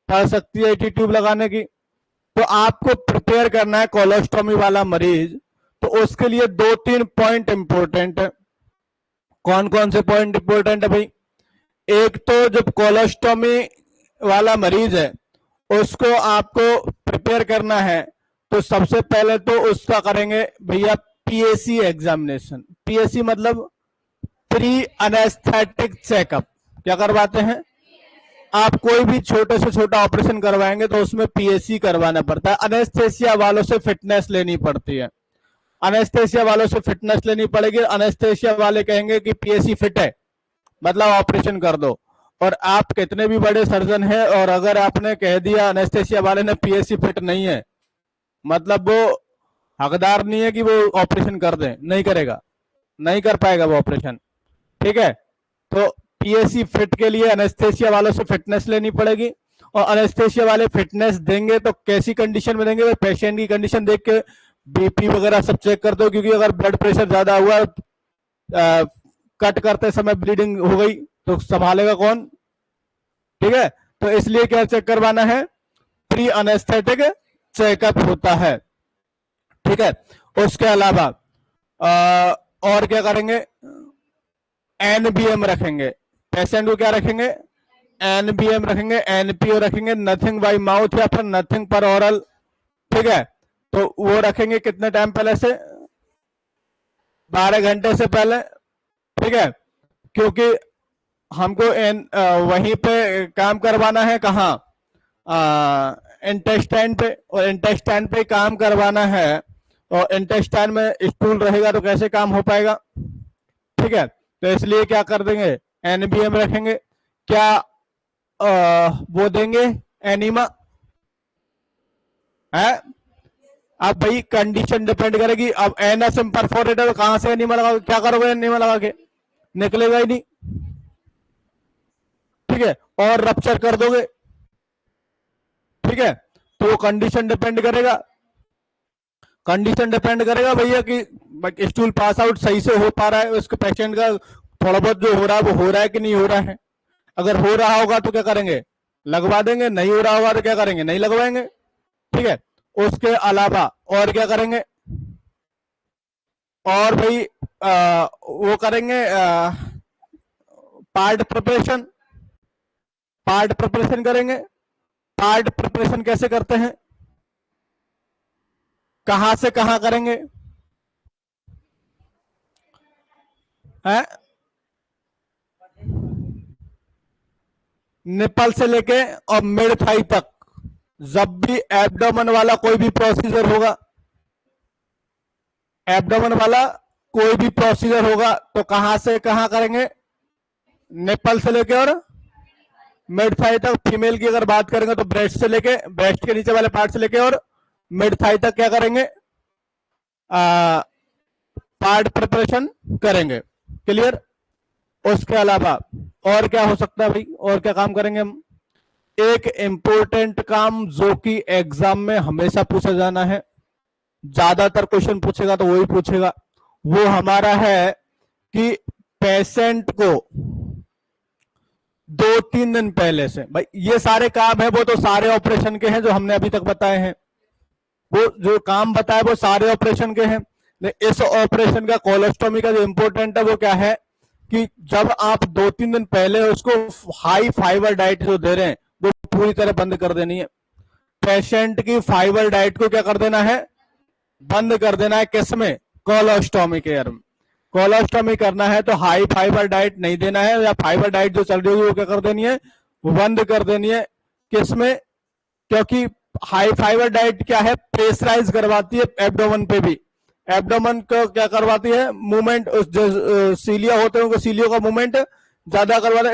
पड़ सकती है ईटी ट्यूब लगाने की। तो आपको प्रिपेयर करना है कोलोस्टोमी वाला मरीज, तो उसके लिए 2-3 पॉइंट इंपॉर्टेंट है। कौन कौन से पॉइंट इंपॉर्टेंट है भाई? एक तो जब कोलोस्टोमी वाला मरीज है उसको आपको प्रिपेयर करना है, तो सबसे पहले तो उसका करेंगे भैया पीएसी एग्जामिनेशन। पीएसी मतलब प्री एनेस्थेटिक चेकअप। क्या करवाते हैं? आप कोई भी छोटे से छोटा ऑपरेशन करवाएंगे तो उसमें पीएसी करवाना पड़ता है। अनेस्थेसिया वालों से फिटनेस लेनी पड़ती है, अनेस्थेसिया वालों से फिटनेस लेनी पड़ेगी। अनेस्थेसिया वाले कहेंगे कि पीएसी फिट है, मतलब ऑपरेशन कर दो। और आप कितने भी बड़े सर्जन हैं, और अगर आपने कह दिया अनेस्थेसिया वाले ने पीएसी फिट नहीं है, मतलब वो हकदार नहीं है कि वो ऑपरेशन कर दे, नहीं करेगा, नहीं कर पाएगा वो ऑपरेशन। ठीक है, तो पीएसी फिट के लिए अनेस्थेसिया वालों से फिटनेस लेनी पड़ेगी। और अनेस्थेसिया वाले फिटनेस देंगे तो कैसी कंडीशन में देंगे? पेशेंट की कंडीशन देख के बीपी वगैरह सब चेक कर दो, क्योंकि अगर ब्लड प्रेशर ज्यादा हुआ, कट करते समय ब्लीडिंग हो गई तो संभालेगा कौन? ठीक है, तो इसलिए क्या चेक करवाना है? प्री अनेस्थेटिक चेकअप होता है। ठीक है, उसके अलावा और क्या करेंगे? एनबीएम रखेंगे, पेशेंट को क्या रखेंगे? एनबीएम रखेंगे, एनपीओ रखेंगे, नथिंग बाय माउथ या फिर नथिंग पर ओरल। ठीक है, तो वो रखेंगे कितने टाइम पहले से? 12 घंटे से पहले। ठीक है, क्योंकि हमको वहीं पे काम करवाना है, कहाँ? इंटेस्टाइन पे, और इंटेस्टाइन पे काम करवाना है, और इंटेस्टाइन में स्टूल रहेगा तो कैसे काम हो पाएगा? ठीक है, तो इसलिए क्या कर देंगे? एनबीएम रखेंगे। क्या वो देंगे एनीमा है? अब भाई कंडीशन डिपेंड करेगी। अब एनएस परफोरेटर कहां से एनीमा लगा, क्या करोगे एनीमा लगा के? निकलेगा ही नहीं। ठीक है, और रप्चर कर दोगे। ठीक है, तो वो कंडीशन डिपेंड करेगा, कंडीशन डिपेंड करेगा भैया कि स्टूल पास आउट सही से हो पा रहा है, उसके पेशेंट का थोड़ा बहुत जो हो रहा है वो हो रहा है कि नहीं हो रहा है। अगर हो रहा होगा तो क्या करेंगे? लगवा देंगे, नहीं हो रहा होगा तो क्या करेंगे? नहीं लगवाएंगे। ठीक है, उसके अलावा और क्या करेंगे? और भाई वो करेंगे पार्ट प्रिपरेशन, पार्ट प्रिपरेशन करेंगे। पार्ट प्रिपरेशन कैसे करते हैं? कहां से कहां करेंगे? है निपल से लेके और मिड थाई तक, जब भी एब्डोमेन वाला कोई भी प्रोसीजर होगा, एब्डोमेन वाला कोई भी प्रोसीजर होगा तो कहां से कहां करेंगे? निपल से लेके और मिड थाई तक। फीमेल की अगर बात करेंगे तो ब्रेस्ट से लेके, ब्रेस्ट के नीचे वाले पार्ट से लेके और मिड थाई तक क्या करेंगे? पार्ट प्रिपरेशन करेंगे। क्लियर? उसके अलावा और क्या हो सकता है भाई? और क्या काम करेंगे हम? एक इंपॉर्टेंट काम जो कि एग्जाम में हमेशा पूछा जाना है, ज्यादातर क्वेश्चन पूछेगा तो वही पूछेगा, वो हमारा है कि पेशेंट को 2-3 दिन पहले से, भाई ये सारे काम है वो तो सारे ऑपरेशन के हैं जो हमने अभी तक बताए हैं, वो जो काम बताए वो सारे ऑपरेशन के हैं। इस ऑपरेशन का कोलोस्टोमी का जो इंपॉर्टेंट है वो क्या है कि जब आप 2-3 दिन पहले उसको हाई फाइबर डाइट जो दे रहे हैं वो पूरी तरह बंद कर देनी है। पेशेंट की फाइबर डाइट को क्या कर देना है? बंद कर देना है। किसमें? कोलोस्टोमी केयर में। कोलोस्टोमी करना है तो हाई फाइबर डाइट नहीं देना है, या फाइबर डाइट जो चल रही होगी वो क्या कर देनी है? बंद कर देनी है। किसमें? क्योंकि हाई फाइबर डाइट क्या है? प्रेशराइज करवाती है एब्डोमेन पे भी, एब्डोमेन को क्या करवाती है? मूवमेंट, जो सीलिया होते हैं उनको सीलियो का मूवमेंट ज्यादा करवाना,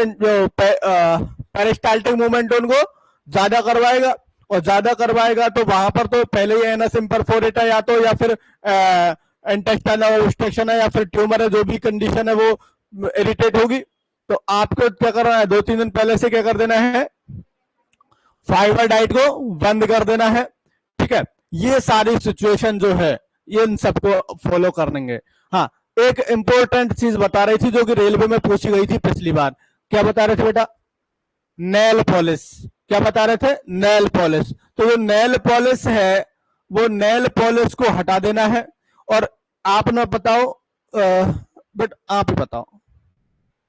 पेरिस्टाल्टिक मूवमेंट उनको ज्यादा करवाएगा, और ज्यादा करवाएगा तो वहां पर तो पहले ही एनस इम्परफोरेट है, या तो या फिर इंटेस्टाइनल ऑब्स्ट्रक्शन है, या फिर ट्यूमर है, जो भी कंडीशन है वो इरिटेट होगी। तो आपको क्या करना है? 2-3 दिन पहले से क्या कर देना है? फाइबर डाइट को बंद कर देना है। ठीक है, ये सारी सिचुएशन जो है ये इन सबको फॉलो करेंगे। हाँ, एक इंपॉर्टेंट चीज बता रही थी जो कि रेलवे में पूछी गई थी पिछली बार। क्या बता रहे थे बेटा? Nail polish. क्या बता रहे थे? Nail polish. तो जो नेल पॉलिश है वो नेल पॉलिश को हटा देना है। और आप ना बताओ, बट आप ही बताओ,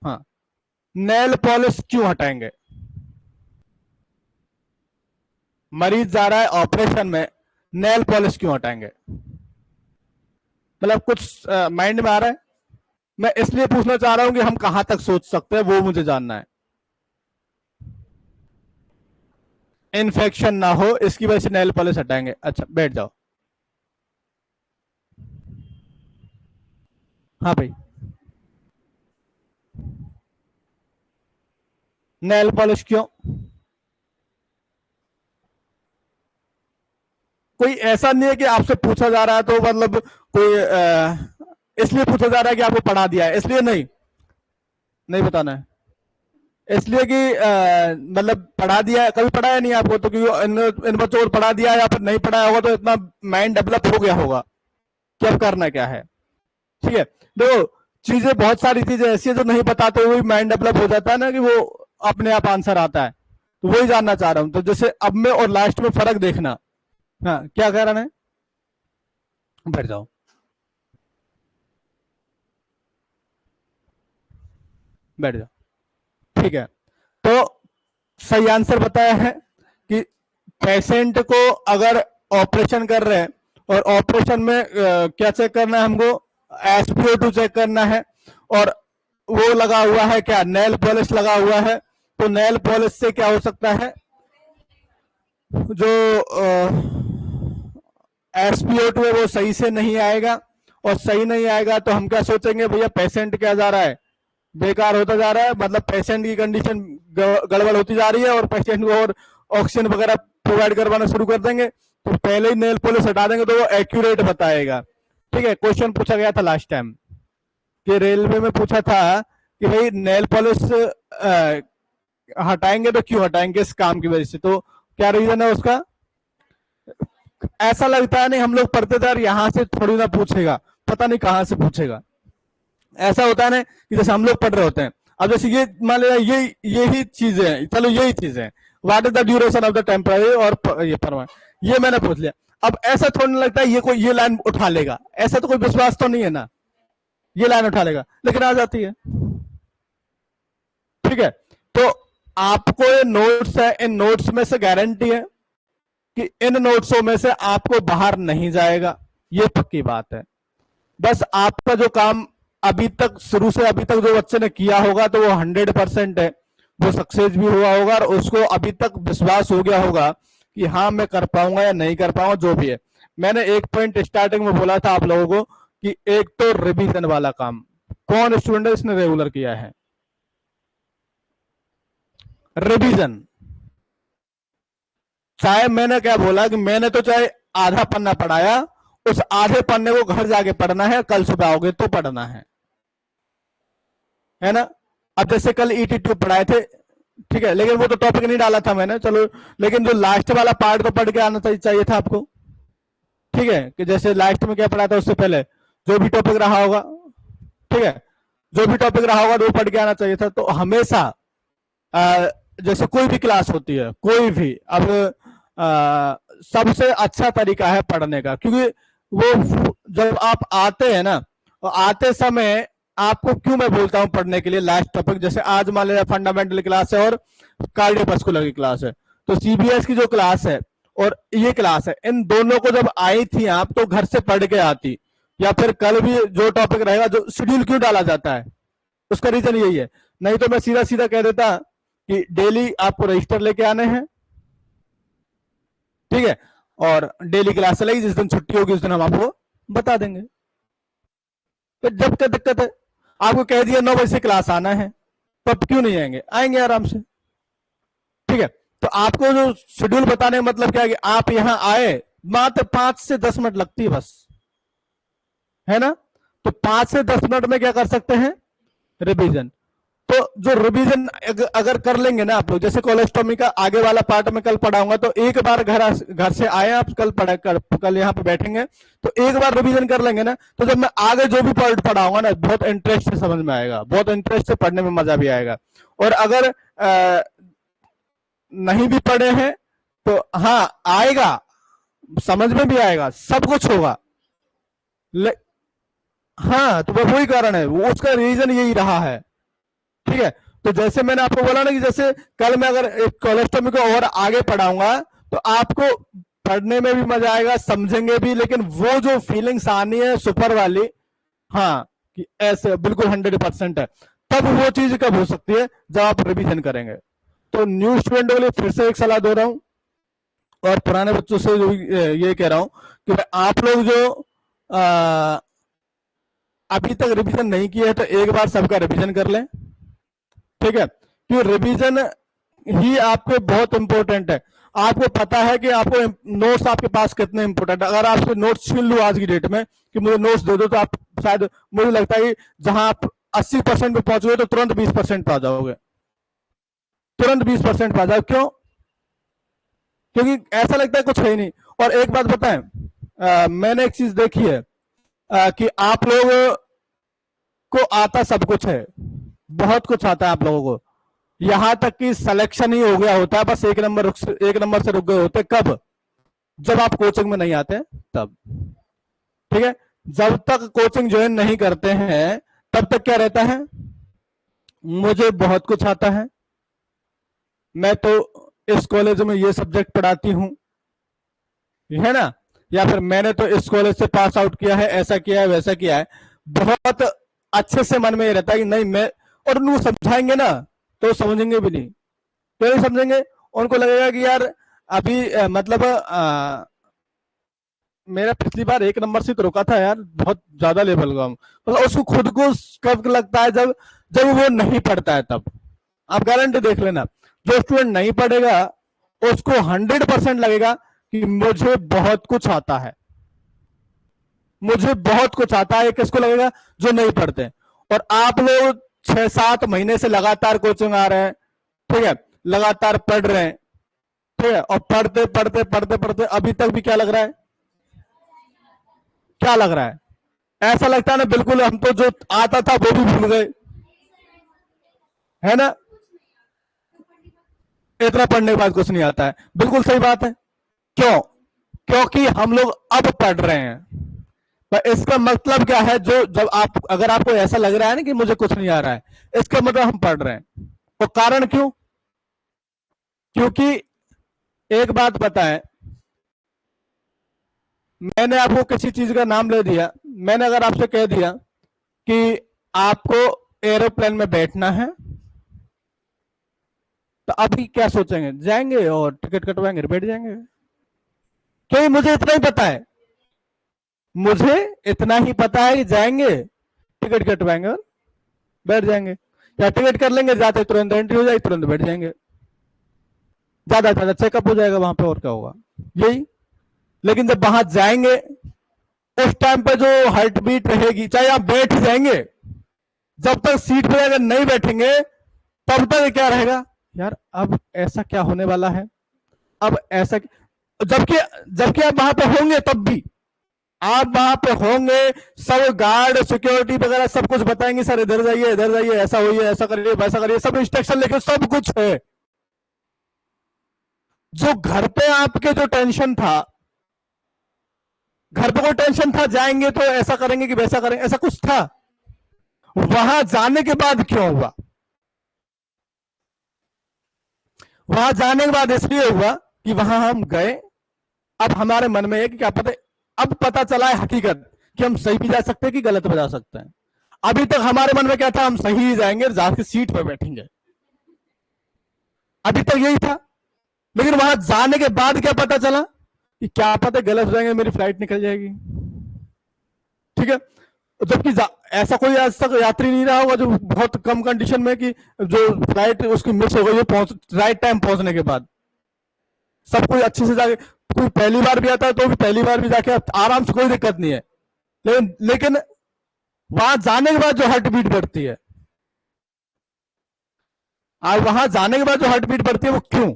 हाँ, नेल पॉलिश क्यों हटाएंगे? मरीज जा रहा है ऑपरेशन में, नेल पॉलिश क्यों हटाएंगे? मतलब कुछ माइंड में आ रहा है? मैं इसलिए पूछना चाह रहा हूं कि हम कहां तक सोच सकते हैं वो मुझे जानना है। इन्फेक्शन ना हो, इसकी वजह से नेल पॉलिश हटाएंगे। अच्छा बैठ जाओ। हाँ भाई, नेल पॉलिश क्यों? कोई ऐसा नहीं है कि आपसे पूछा जा रहा है तो मतलब कोई इसलिए पूछा जा रहा है कि आपको पढ़ा दिया है, इसलिए नहीं, नहीं बताना है। इसलिए कि मतलब पढ़ा दिया है, कभी पढ़ाया नहीं आपको तो, क्योंकि इन बच्चों को पढ़ा दिया या फिर नहीं पढ़ाया होगा तो इतना माइंड डेवलप हो गया होगा कि अब करना क्या है। ठीक है, देखो चीजें, बहुत सारी चीजें ऐसी है जो नहीं बताते हुए माइंड डेवलप हो जाता है ना, कि वो अपने आप आंसर आता है। तो वही जानना चाह रहा हूं। तो जैसे अब में और लास्ट में फर्क देखना। हाँ क्या कह रहा है? बैठ जाओ। बैठ जाओ। ठीक है, तो सही आंसर बताया है कि पेशेंट को अगर ऑपरेशन कर रहे हैं और ऑपरेशन में क्या चेक करना है हमको? SpO2 चेक करना है। और वो लगा हुआ है क्या? नेल पॉलिश लगा हुआ है। तो नेल पॉलिश से क्या हो सकता है? जो SpO2 है वो सही से नहीं आएगा, और सही नहीं आएगा तो हम क्या सोचेंगे? भैया पेशेंट क्या जा रहा है? बेकार होता जा रहा है, मतलब पेशेंट की कंडीशन गड़बड़ होती जा रही है, और पेशेंट को और ऑक्सीजन वगैरह प्रोवाइड करवाना शुरू कर देंगे। तो पहले ही नेल पॉलिश हटा देंगे तो वो एक्यूरेट बताएगा। ठीक है, क्वेश्चन पूछा गया था लास्ट टाइम कि रेलवे में पूछा था कि भाई नेल पॉलिश हटाएंगे तो क्यों हटाएंगे? इस काम की वजह से। तो क्या रीजन है उसका? ऐसा लगता है नहीं, हम लोग पढ़ते थे यार यहां से थोड़ी ना पूछेगा, पता नहीं कहां से पूछेगा। ऐसा होता है ना कि जैसे हम लोग पढ़ रहे होते हैं, अब जैसे ये मान लिया ये यही चीजें हैं, चलो यही चीजें हैं, what is the duration of the temporary और ये परमानेंट, ये मैंने पूछ लिया। अब ऐसा थोड़ा लगता है ये कोई ये लाइन उठा लेगा, ऐसा तो कोई विश्वास तो नहीं है ना ये लाइन उठा लेगा, लेकिन आ जाती है। ठीक है, तो आपको ये नोट्स है, इन नोट्स में से गारंटी है कि इन नोट्सों में से आपको बाहर नहीं जाएगा, ये पक्की बात है। बस आपका जो काम अभी तक शुरू से अभी तक जो बच्चे ने किया होगा तो वो 100% है, वो सक्सेस भी हुआ होगा और उसको अभी तक विश्वास हो गया होगा कि हाँ मैं कर पाऊंगा या नहीं कर पाऊंगा, जो भी है। मैंने एक पॉइंट स्टार्टिंग में बोला था आप लोगों को कि एक तो रिवीजन वाला काम, कौन स्टूडेंट है इसने रेगुलर किया है? रिवीजन। चाहे मैंने क्या बोला कि मैंने तो चाहे आधा पन्ना पढ़ाया, उस आधे पन्ने को घर जाके पढ़ना है, कल सुबह आओगे तो पढ़ना है ना। अब जैसे कल ईटी ट्यूब पढ़ाए थे, ठीक है, लेकिन वो तो टॉपिक नहीं डाला था मैंने, चलो, लेकिन जो लास्ट वाला पार्ट तो पढ़ के आना चाहिए था आपको। ठीक है, कि जैसे लास्ट में क्या पढ़ा था उससे पहले जो भी टॉपिक रहा होगा, ठीक है, जो भी टॉपिक रहा होगा वो पढ़ के आना चाहिए था। तो हमेशा जैसे कोई भी क्लास होती है, कोई भी, अब सबसे अच्छा तरीका है पढ़ने का, क्योंकि वो जब आप आते हैं ना, तो आते समय आपको क्यों मैं बोलता हूं पढ़ने के लिए लास्ट टॉपिक, जैसे आज मान लीजिए फंडामेंटल क्लास है और कार्डियोवास्कुलर की क्लास है, तो सीबीएस की जो क्लास है और ये क्लास है, इन दोनों को जब आई थी आप तो घर से पढ़ के आती, या फिर कल भी जो टॉपिक रहेगा, जो शेड्यूल क्यों डाला जाता है उसका रीजन यही है। नहीं तो मैं सीधा सीधा कह देता कि डेली आपको रजिस्टर लेके आने हैं, ठीक है, और डेली क्लास चलेगी, जिस दिन छुट्टी होगी उस दिन हम आपको बता देंगे। तो जब क्या दिक्कत है? आपको कह दिया 9 बजे से क्लास आना है, तो अब क्यों नहीं आएंगे? आएंगे आराम से। ठीक है, तो आपको जो शेड्यूल बताने का मतलब क्या है कि आप यहां आए, मात्र 5 से 10 मिनट लगती है बस, है ना। तो 5 से 10 मिनट में क्या कर सकते हैं? रिवीजन। तो जो रिवीजन अगर कर लेंगे ना आप लोग, जैसे कोलेस्टोमी का आगे वाला पार्ट में कल पढ़ाऊंगा, तो एक बार घर से आए आप, कल यहाँ पे बैठेंगे तो एक बार रिवीजन कर लेंगे ना, तो जब मैं आगे जो भी पार्ट पढ़ाऊंगा ना, बहुत इंटरेस्ट से समझ में आएगा, बहुत इंटरेस्ट से पढ़ने में मजा भी आएगा। और अगर नहीं भी पढ़े हैं तो हाँ आएगा, समझ में भी आएगा, सब कुछ होगा। हाँ, तो वही कारण है, वो उसका रीजन यही रहा है। ठीक है, तो जैसे मैंने आपको बोला ना कि जैसे कल मैं अगर एक कोलेस्टोमी को और आगे पढ़ाऊंगा तो आपको पढ़ने में भी मजा आएगा, समझेंगे भी, लेकिन वो जो फीलिंग्स आनी है सुपर वाली, हाँ, कि ऐसे बिल्कुल 100% है, तब वो चीज कब हो सकती है? जब आप रिवीजन करेंगे। तो न्यू स्टूडेंट के लिए फिर से एक सलाह दे रहा हूं और पुराने बच्चों से ये कह रहा हूं कि भाई आप लोग जो अभी तक रिवीजन नहीं किया है तो एक बार सबका रिवीजन कर लें, ठीक है, क्योंकि रिवीजन ही आपको बहुत इंपॉर्टेंट है। आपको पता है कि आपको नोट्स आपके पास कितने इंपॉर्टेंट है। अगर आपसे नोट्स छीन लूं आज की डेट में कि मुझे नोट्स दे दो, तो आप शायद, मुझे लगता है कि जहां आप 80% पे पहुंच गए तो तुरंत 20% पे आ जाओगे, तुरंत 20% पे आ जाओ। क्यों? क्योंकि ऐसा लगता है कुछ है ही नहीं। और एक बात बताएं, मैंने एक चीज देखी है कि आप लोग को आता सब कुछ है, बहुत कुछ आता है आप लोगों को, यहां तक कि सिलेक्शन ही हो गया होता है, बस एक नंबर से रुक गए होते। कब? जब आप कोचिंग में नहीं आते तब, ठीक है। जब तक कोचिंग ज्वाइन नहीं करते हैं तब तक क्या रहता है, मुझे बहुत कुछ आता है, मैं तो इस कॉलेज में ये सब्जेक्ट पढ़ाती हूं, है ना, या फिर मैंने तो इस कॉलेज से पास आउट किया है, ऐसा किया है, वैसा किया है। बहुत अच्छे से मन में ये रहता है कि नहीं मैं, और उनको समझाएंगे ना तो समझेंगे भी नहीं, तो नहीं समझेंगे। उनको लगेगा कि यार अभी मतलब मेरा पिछली बार एक नंबर से तो रुका था यार, बहुत ज्यादा लेवल का, मतलब उसको खुद को कब लगता है जब जब वो नहीं पढ़ता है तब। आप गारंटी देख लेना, जो स्टूडेंट नहीं पढ़ेगा उसको 100% लगेगा कि मुझे बहुत कुछ आता है, मुझे बहुत कुछ आता है। किसको लगेगा? जो नहीं पढ़ते। और आप लोग 6-7 महीने से लगातार कोचिंग आ रहे हैं, ठीक है, लगातार पढ़ रहे हैं, ठीक है, और पढ़ते पढ़ते पढ़ते पढ़ते अभी तक भी क्या लग रहा है, क्या लग रहा है? ऐसा लगता है ना बिल्कुल हम तो जो आता था वो भी भूल गए, है ना, इतना पढ़ने के बाद कुछ नहीं आता है। बिल्कुल सही बात है। क्यों? क्योंकि हम लोग अब पढ़ रहे हैं। पर इसका मतलब क्या है, जो जब आप, अगर आपको ऐसा लग रहा है ना कि मुझे कुछ नहीं आ रहा है, इसका मतलब हम पढ़ रहे हैं। तो कारण क्यों? क्योंकि एक बात बताएं, मैंने आपको किसी चीज का नाम ले दिया, मैंने अगर आपसे कह दिया कि आपको एरोप्लेन में बैठना है, तो अभी क्या सोचेंगे? जाएंगे और टिकट कटवाएंगे, बैठ जाएंगे। क्योंकि मुझे इतना ही पता है, मुझे इतना ही पता है कि जाएंगे, टिकट कटवाएंगे और बैठ जाएंगे, या टिकट कर लेंगे, जाते तुरंत एंट्री हो जाएगी, तुरंत बैठ जाएंगे, ज्यादा ज्यादा चेकअप हो जाएगा वहां पे, और क्या होगा, यही। लेकिन जब वहां जाएंगे उस टाइम पे जो हार्ट बीट रहेगी, चाहे आप बैठ जाएंगे, जब तक सीट पे अगर नहीं बैठेंगे तब तक क्या रहेगा, यार अब ऐसा क्या होने वाला है, अब ऐसा, जबकि जबकि आप वहां पे होंगे, तब भी आप वहां पे होंगे, सब गार्ड सिक्योरिटी वगैरह सब कुछ बताएंगे, सर इधर जाइए, इधर जाइए, ऐसा होइए, ऐसा करिए, वैसा करिए, सब इंस्ट्रक्शन लेके सब कुछ है। जो घर पे आपके जो टेंशन था, घर पे कोई टेंशन था, जाएंगे तो ऐसा करेंगे कि वैसा करेंगे, ऐसा कुछ था? वहां जाने के बाद क्यों हुआ? वहां जाने के बाद इसलिए हुआ कि वहां हम गए, अब हमारे मन में है कि क्या पता, अब पता चला है हकीकत कि हम सही भी जा सकते हैं कि गलत भी जा सकते हैं। अभी तक हमारे मन में क्या था, हम सही ही जाएंगे, जाके सीट पर बैठेंगे, अभी तक यही था। लेकिन वहां जाने के बाद क्या पता चला कि क्या पता गलत हो जाएंगे, मेरी फ्लाइट निकल जाएगी, ठीक है। जबकि ऐसा कोई आज तक यात्री नहीं रहा होगा जो बहुत कम कंडीशन में कि जो फ्लाइट उसकी मिस हो गई हो, पहुंच राइट टाइम पहुंचने के बाद, सब कोई अच्छे से जाके, कोई पहली बार भी आता है तो भी पहली बार भी जाके आराम से, कोई दिक्कत नहीं है। लेकिन वहां जाने के बाद जो हार्ट बीट बढ़ती है, और वहां जाने के बाद जो हार्ट बीट बढ़ती है, वो क्यों?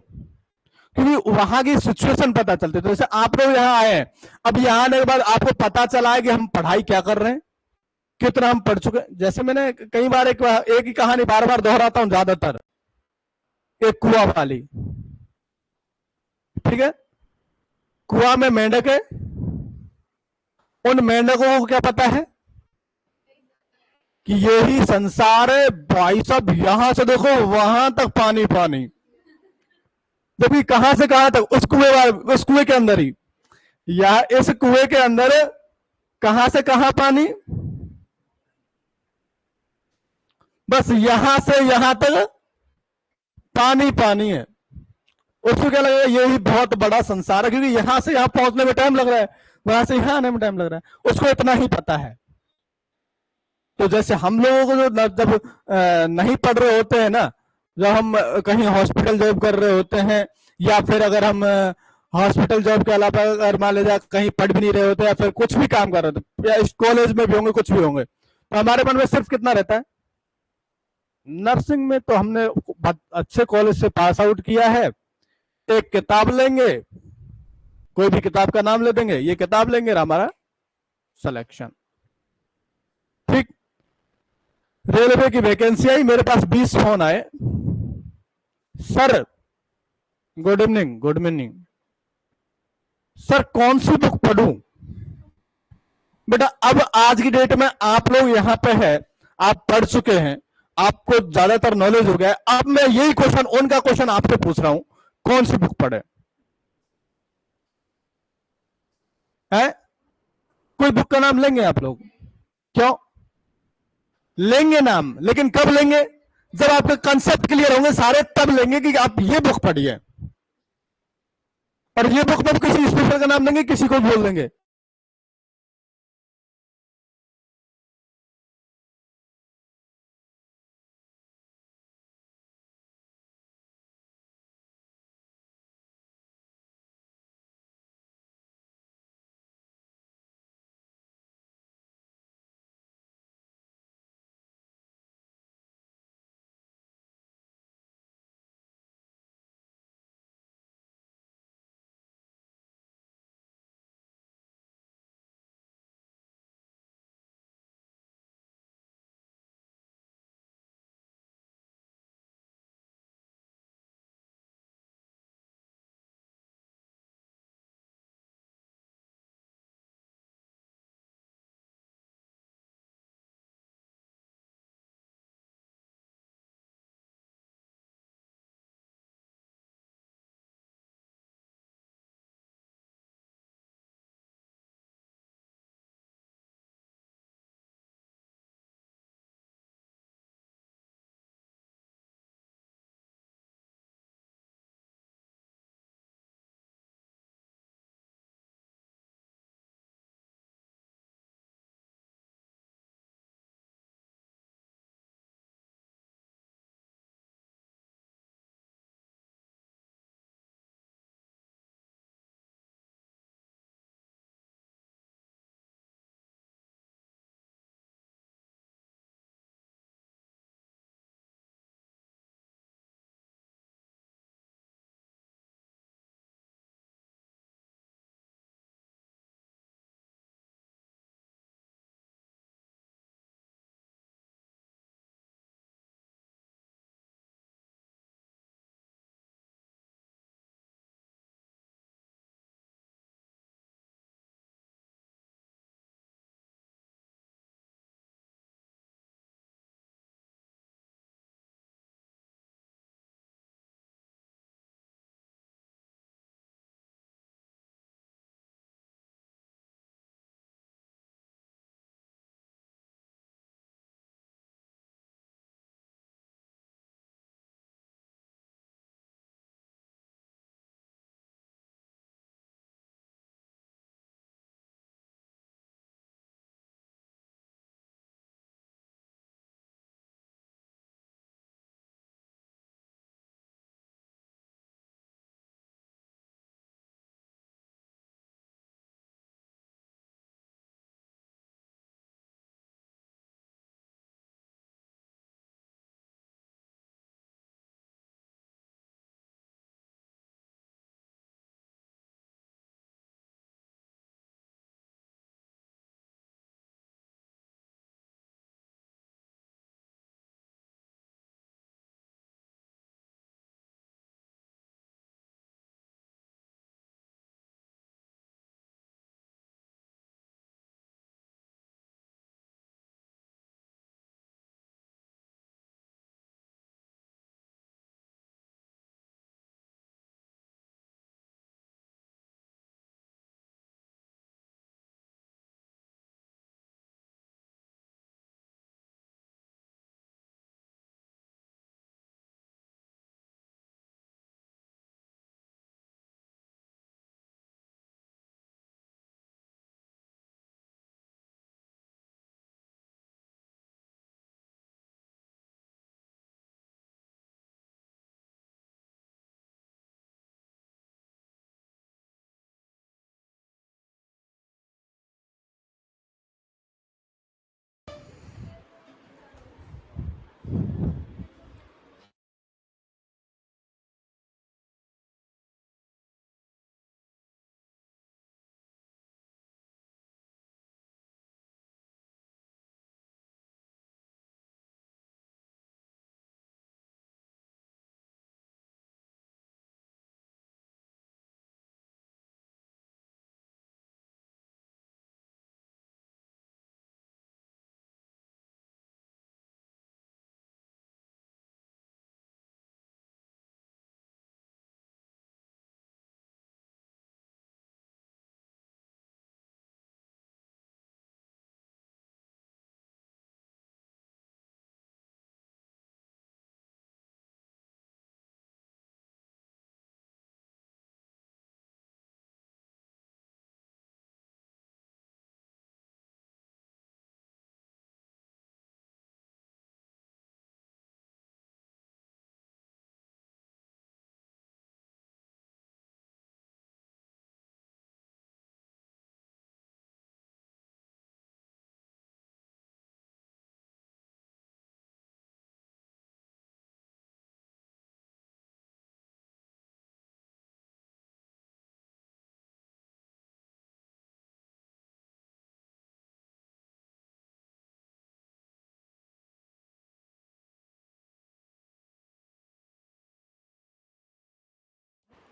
क्योंकि वहां की सिचुएशन पता चलती है। तो जैसे आप लोग यहाँ आए हैं, अब यहाँ आने के बाद आपको पता चला है कि हम पढ़ाई क्या कर रहे हैं, कितना हम पढ़ चुके हैं। जैसे मैंने कई बार एक ही कहानी बार बार दोहराता हूं, ज्यादातर, एक कुआं वाली, ठीक है, कुआं में मेंढक है, उन मेंढकों को क्या पता है कि यही संसार है भाई साहब, यहां से देखो वहां तक पानी पानी, जबकि कहां से कहां तक, उस कुएं के अंदर ही, या इस कुएं के अंदर कहां से कहां पानी, बस यहां से यहां तक पानी पानी है। उसको क्या लगेगा यही बहुत बड़ा संसार है, क्योंकि यहां से यहां पहुंचने में टाइम लग रहा है, वहां से यहां आने में टाइम लग रहा है, उसको इतना ही पता है। तो जैसे हम लोगों को जो जब नहीं पढ़ रहे होते हैं ना, जब हम कहीं हॉस्पिटल जॉब कर रहे होते हैं, या फिर अगर हम हॉस्पिटल जॉब के अलावा अगर मान लीजिए कहीं पढ़ भी नहीं रहे होते, या फिर कुछ भी काम कर रहे थे, या कॉलेज में भी होंगे, कुछ भी होंगे, तो हमारे मन में सिर्फ कितना रहता है, नर्सिंग में तो हमने अच्छे कॉलेज से पास आउट किया है, एक किताब लेंगे, कोई भी किताब का नाम ले देंगे, ये किताब लेंगे और हमारा सिलेक्शन। ठीक। रेलवे की वैकेंसी आई, मेरे पास 20 फोन आए, sir good evening, good evening, sir कौन सी बुक पढ़ूं? बेटा अब आज की डेट में आप लोग यहां पे है, आप पढ़ चुके हैं, आपको ज्यादातर नॉलेज हो गया है, अब मैं यही क्वेश्चन, उनका क्वेश्चन आपसे पूछ रहा हूं, कौन सी बुक पढ़े? है? कोई बुक का नाम लेंगे आप लोग? क्यों लेंगे नाम, लेकिन कब लेंगे? जब आपके कंसेप्ट क्लियर होंगे सारे, तब लेंगे कि आप ये बुक पढ़िए। और ये बुक में किसी स्पीकर का नाम देंगे, किसी को बोल देंगे।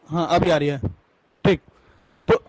हाँ अभी आ रही है। ठीक। तो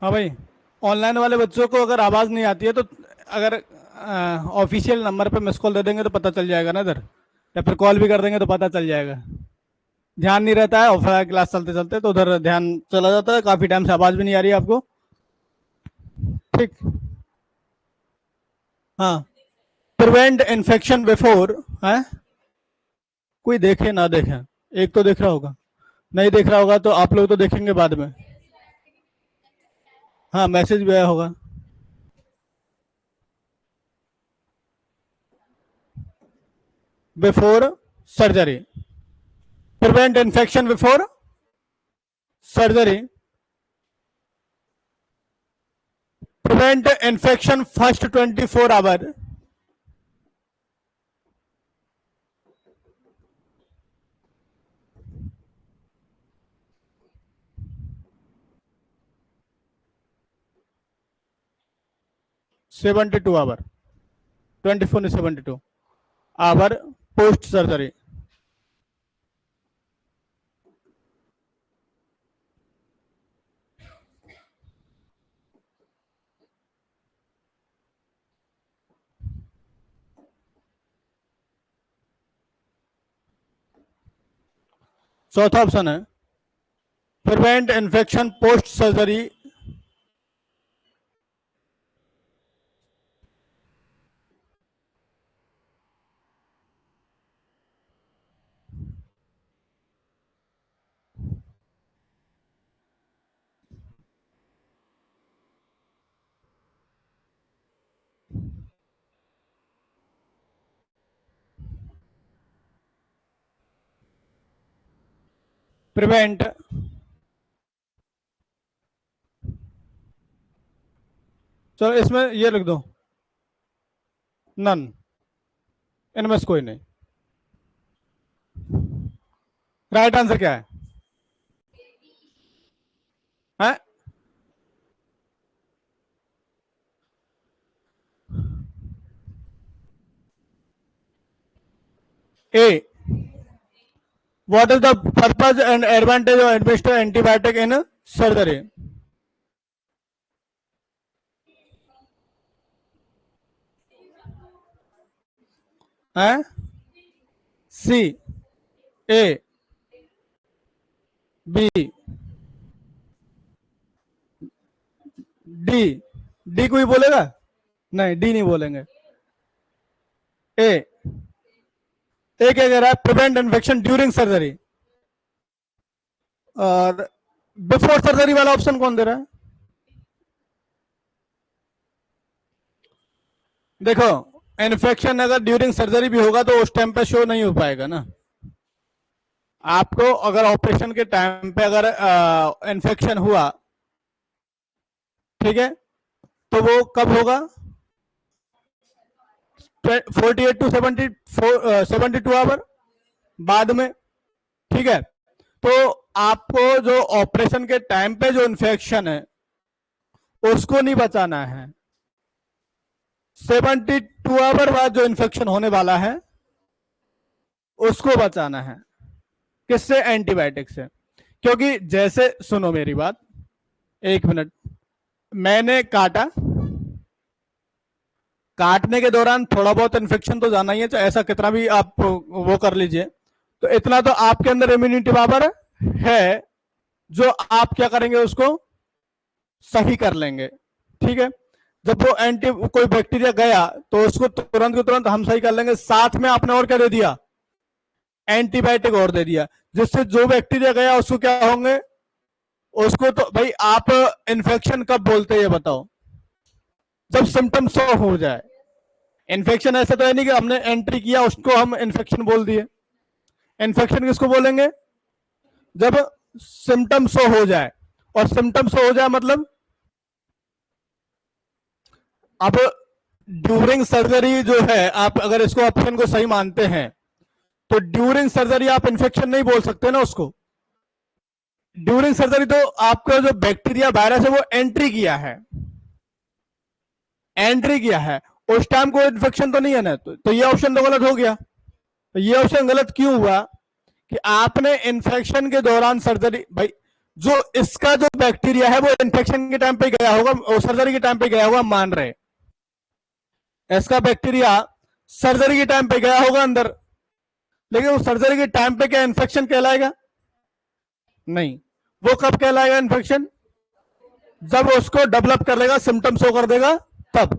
हाँ भाई, ऑनलाइन वाले बच्चों को अगर आवाज़ नहीं आती है तो अगर ऑफिशियल नंबर पे मिस कॉल दे देंगे तो पता चल जाएगा ना इधर, या फिर कॉल भी कर देंगे तो पता चल जाएगा। ध्यान नहीं रहता है ऑफलाइन क्लास चलते चलते, तो उधर ध्यान चला जाता है, काफ़ी टाइम से आवाज़ भी नहीं आ रही है आपको। ठीक। हाँ, प्रिवेंट इन्फेक्शन बिफोर है। कोई देखे ना देखे, एक तो देख रहा होगा, नहीं देख रहा होगा तो आप लोग तो देखेंगे बाद में। हाँ, मैसेज भी आया होगा। Before surgery, prevent infection before surgery, prevent infection first 24 hour, seventy two hour, 24 से 72 आवर पोस्ट सर्जरी। चौथा ऑप्शन है prevent infection post surgery, prevent चलो इसमें ये लिख दो, नन, इनमें से कोई नहीं। राइट आंसर क्या है? है? ए, what is the purpose and advantage of administer antibiotic in surgery? है? सी, ए, बी, डी। डी कोई बोलेगा? नहीं, डी नहीं बोलेंगे। ए, ए क्या कह रहा है? Prevent infection during surgery. और बिफोर सर्जरी वाला ऑप्शन कौन दे रहा है? देखो, इन्फेक्शन अगर ड्यूरिंग सर्जरी भी होगा तो उस टाइम पे शो नहीं हो पाएगा ना। आपको अगर ऑपरेशन के टाइम पे अगर इन्फेक्शन हुआ, ठीक है, तो वो कब होगा? 48 टू 72 आवर बाद में। ठीक है, तो आपको जो ऑपरेशन के टाइम पे जो इन्फेक्शन है उसको नहीं बचाना है। 72 आवर बाद जो इन्फेक्शन होने वाला है उसको बचाना है। किससे? एंटीबायोटिक से। क्योंकि जैसे, सुनो मेरी बात, एक मिनट, मैंने काटा, काटने के दौरान थोड़ा बहुत इन्फेक्शन तो जाना ही है, चाहे ऐसा कितना भी आप वो कर लीजिए, तो इतना तो आपके अंदर इम्यूनिटी पावर है जो आप क्या करेंगे, उसको सही कर लेंगे। ठीक है, जब वो कोई बैक्टीरिया गया तो उसको तुरंत के तुरंत हम सही कर लेंगे। साथ में आपने और क्या दे दिया? एंटीबायोटिक और दे दिया, जिससे जो बैक्टीरिया गया उसको क्या होंगे, उसको तो भाई आप इन्फेक्शन कब बोलते हैं ये बताओ? जब सिम्टम शो हो जाए। इन्फेक्शन ऐसा तो है नहीं कि हमने एंट्री किया उसको हम इन्फेक्शन बोल दिए। इन्फेक्शन किसको बोलेंगे? जब सिम्टम शो हो जाए। और सिम्टम शो हो जाए मतलब, अब ड्यूरिंग सर्जरी जो है, आप अगर इसको ऑप्शन को सही मानते हैं तो ड्यूरिंग सर्जरी आप इन्फेक्शन नहीं बोल सकते ना उसको। ड्यूरिंग सर्जरी तो आपका जो बैक्टीरिया वायरस है वो एंट्री किया है, एंट्री किया है, उस टाइम कोई इन्फेक्शन तो नहीं है ना, तो ये ऑप्शन तो गलत हो गया। तो ये ऑप्शन गलत क्यों हुआ? कि आपने इन्फेक्शन के दौरान सर्जरी, भाई जो इसका जो बैक्टीरिया है वो इन्फेक्शन के टाइम पे गया होगा और सर्जरी के टाइम पे गया होगा, मान रहे इसका बैक्टीरिया सर्जरी के टाइम पे गया होगा अंदर, लेकिन वो सर्जरी के टाइम पे क्या इन्फेक्शन कहलाएगा? नहीं। वो कब कहलाएगा इन्फेक्शन? जब उसको डेवलप कर लेगा, सिम्टम शो कर देगा तब।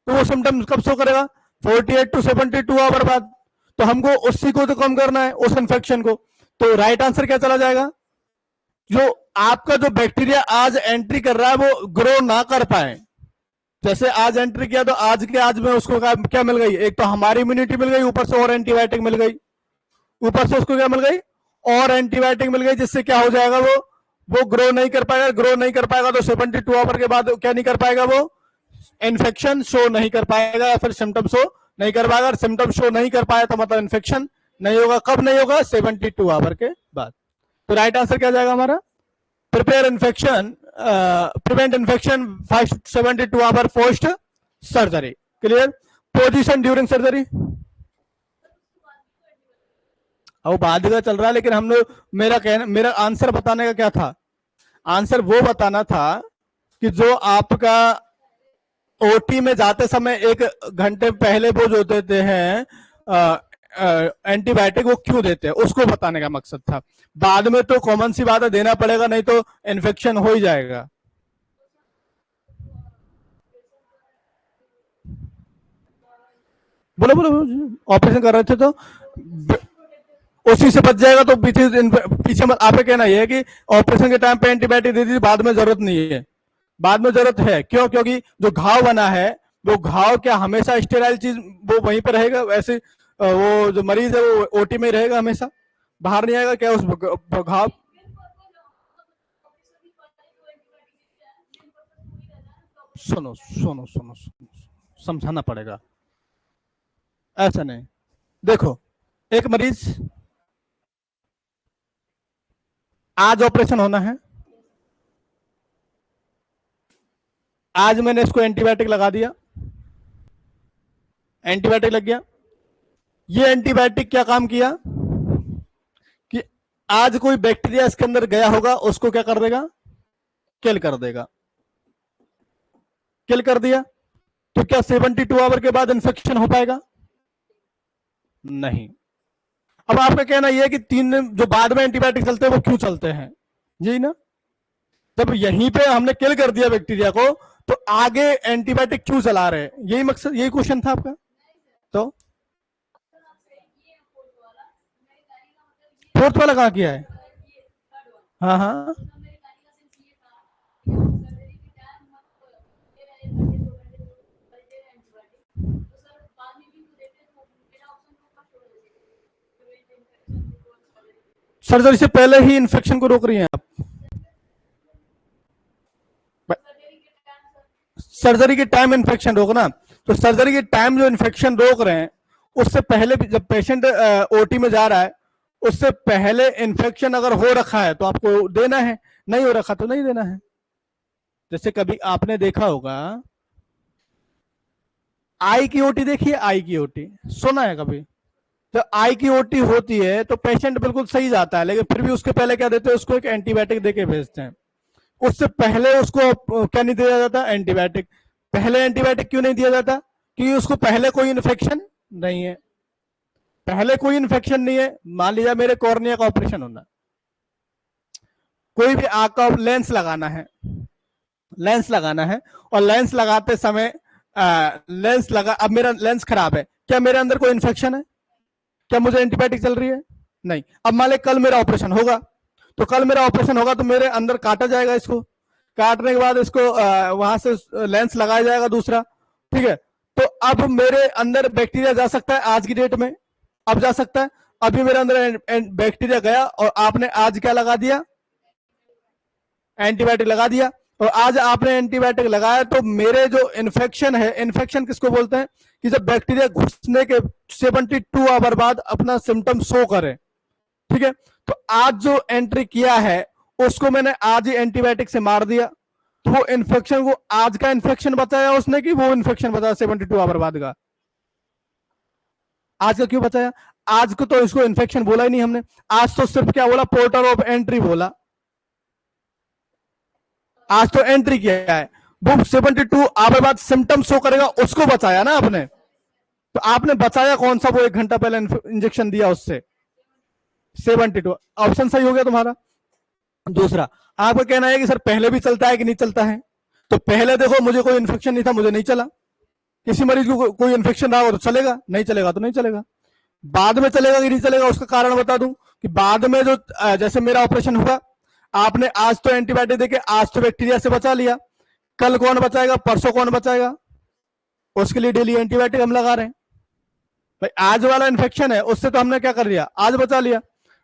तो वो सिम्टम कब शो करेगा? 48 to 72 आवर बाद। तो हमको उसी को तो कम करना है, उस इन्फेक्शन को। तो राइट आंसर क्या चला जाएगा? जो आपका जो बैक्टीरिया आज एंट्री कर रहा है वो ग्रो ना कर पाए। जैसे आज एंट्री किया तो आज के आज में उसको क्या मिल गई? एक तो हमारी इम्यूनिटी मिल गई, ऊपर से और एंटीबायोटिक मिल गई, ऊपर से उसको क्या मिल गई? और एंटीबायोटिक मिल गई, जिससे क्या हो जाएगा? वो ग्रो नहीं कर पाएगा। ग्रो नहीं कर पाएगा तो 72 आवर के बाद क्या नहीं कर पाएगा? वो इन्फेक्शन शो नहीं कर पाएगा या फिर सिम्टम शो नहीं कर पाएगा। सिम्टम शो नहीं कर पाया तो मतलब इन्फेक्शन नहीं होगा। कब नहीं होगा? 72 आवर के बाद। तो राइट आंसर क्या जाएगा हमारा? Prepare infection, prevent infection 572 hour post surgery. Clear? Position during surgery, अब बाद का चल रहा है, लेकिन हम लोग मेरा आंसर बताने का क्या था? आंसर वो बताना था कि जो आपका ओटी में जाते समय 1 घंटे पहले वो जो देते हैं एंटीबायोटिक, वो क्यों देते हैं, उसको बताने का मकसद था। बाद में तो कॉमन सी बात है, देना पड़ेगा, नहीं तो इन्फेक्शन हो ही जाएगा। बोलो बोलो, ऑपरेशन कर रहे थे तो उसी से बच जाएगा। तो पीछे आपका कहना यह है कि ऑपरेशन के टाइम पे एंटीबायोटिक दे दी, बाद में जरूरत नहीं है। बाद में जरूरत है, क्यों? क्योंकि जो घाव बना है वो घाव क्या हमेशा स्टेराइल चीज वो वहीं पर रहेगा? वैसे वो जो मरीज है वो ओटी में रहेगा, हमेशा बाहर नहीं आएगा क्या उस घाव? सुनो सुनो सुनो सुनो, समझाना पड़ेगा, ऐसा नहीं। देखो, एक मरीज आज ऑपरेशन होना है, आज मैंने इसको एंटीबायोटिक लगा दिया, एंटीबायोटिक लग गया। ये एंटीबायोटिक क्या काम किया कि आज कोई बैक्टीरिया इसके अंदर गया होगा, उसको क्या कर देगा? किल कर देगा। किल कर दिया तो क्या 72 आवर के बाद इन्फेक्शन हो पाएगा? नहीं। अब आपका कहना यह है कि 3 दिन जो बाद में एंटीबायोटिक चलते हैं वो क्यों चलते हैं? यही ना, जब यहीं पे हमने किल कर दिया बैक्टीरिया को तो आगे एंटीबायोटिक क्यों चला रहे हैं? यही मकसद, यही क्वेश्चन था आपका। तो फोर्थ वाला कहां किया है? हाँ हाँ, सर्जरी से पहले ही इन्फेक्शन को रोक रही हैं आप। सर्जरी के टाइम इन्फेक्शन रोकना, तो सर्जरी के टाइम जो इन्फेक्शन रोक रहे हैं, उससे पहले जब पेशेंट ओटी में जा रहा है उससे पहले इन्फेक्शन अगर हो रखा है तो आपको देना है, नहीं हो रखा तो नहीं देना है। जैसे कभी आपने देखा होगा आई की ओटी, देखिए आई की ओटी सुना है कभी? तो आई की ओटी होती है तो पेशेंट बिल्कुल सही जाता है, लेकिन फिर भी उसके पहले क्या देते हैं? उसको एक एंटीबायोटिक देके भेजते हैं। उससे पहले उसको क्या नहीं दिया जाता? एंटीबायोटिक। पहले एंटीबायोटिक क्यों नहीं दिया जाता? क्योंकि उसको पहले कोई इन्फेक्शन नहीं है। पहले कोई इन्फेक्शन नहीं है। मान लीजिए मेरे कॉर्निया का ऑपरेशन होना, कोई भी आंख का लेंस लगाना है, लेंस लगाना है, और लेंस लगाते समय लेंस लगा, अब मेरा लेंस खराब है, क्या मेरे अंदर कोई इन्फेक्शन है? क्या मुझे एंटीबायोटिक चल रही है? नहीं। अब मान लीजिए कल मेरा ऑपरेशन होगा, तो कल मेरा ऑपरेशन होगा तो मेरे अंदर काटा जाएगा, इसको काटने के बाद इसको वहां से लेंस लगाया जाएगा दूसरा, ठीक है? तो अब मेरे अंदर बैक्टीरिया जा सकता है आज की डेट में, अब जा सकता है। अभी मेरे अंदर बैक्टीरिया गया और आपने आज क्या लगा दिया? एंटीबायोटिक लगा दिया। और आज आपने एंटीबायोटिक लगाया तो मेरे जो इन्फेक्शन है, इन्फेक्शन किसको बोलते हैं? कि जब बैक्टीरिया घुसने के 72 आवर बाद अपना सिम्टम शो करे, ठीक है? तो आज जो एंट्री किया है उसको मैंने आज ही एंटीबायोटिक से मार दिया, तो वो इन्फेक्शन को, आज का इन्फेक्शन बचाया उसने कि वो इन्फेक्शन बचाया 72 आवर बाद का? आज का क्यों बचाया? आज को तो इसको इन्फेक्शन बोला ही नहीं हमने, आज तो सिर्फ क्या बोला? पोर्टल ऑफ एंट्री बोला। आज तो एंट्री किया है, वो 72 आवर बाद सिम्टम शो करेगा, उसको बचाया ना आपने। तो आपने बचाया कौन सा, वो 1 घंटा पहले इंजेक्शन दिया उससे। 72 ऑप्शन सही हो गया तुम्हारा। दूसरा, आपका कहना है कि सर पहले भी चलता है कि नहीं चलता है, तो पहले देखो मुझे कोई इन्फेक्शन नहीं था, मुझे नहीं चला। किसी मरीज को कोई इन्फेक्शन रहा हो तो चलेगा, नहीं चलेगा तो नहीं चलेगा। बाद में चलेगा कि नहीं चलेगा, उसका कारण बता दूं कि बाद में जो जैसे मेरा ऑपरेशन हुआ, आपने आज तो एंटीबायोटिक देके आज तो बैक्टीरिया से बचा लिया, कल कौन बचाएगा, परसों कौन बचाएगा, उसके लिए डेली एंटीबायोटिक हम लगा रहे हैं। भाई आज वाला इन्फेक्शन है, उससे तो हमने क्या कर लिया, आज बचा लिया।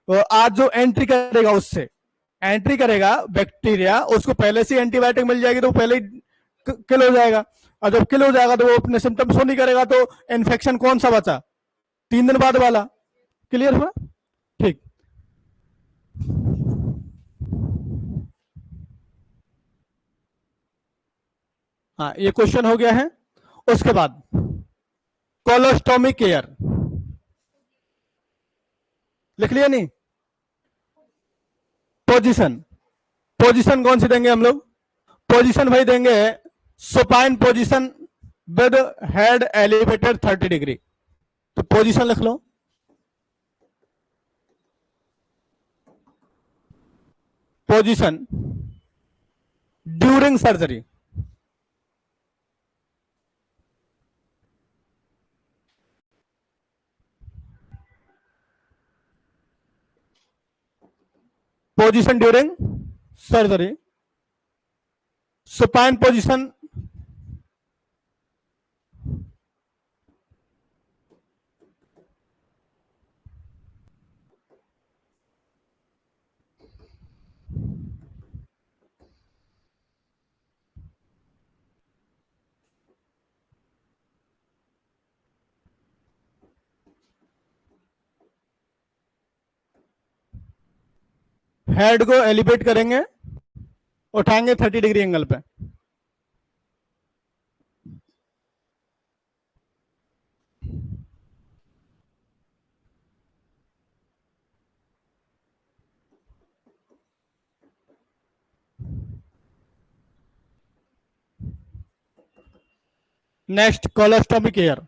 तो आज जो एंट्री करेगा, उससे एंट्री करेगा बैक्टीरिया, उसको पहले से एंटीबायोटिक मिल जाएगी, तो पहले ही किल हो जाएगा। और जब किल हो जाएगा तो वो अपने सिम्टम शो नहीं करेगा, तो इन्फेक्शन कौन सा बचा, 3 दिन बाद वाला। क्लियर हुआ? ठीक। हाँ, ये क्वेश्चन हो गया है। उसके बाद कोलोस्टोमी केयर लिख लिया नहीं? पोजीशन, पोजीशन कौन सी देंगे हम लोग? पोजीशन भाई देंगे supine position with head elevated 30 degree. तो पोजीशन लिख लो। Position during surgery, position during surgery, supine position head को एलिवेट करेंगे, उठाएंगे 30 डिग्री एंगल पे। Next colostomy care,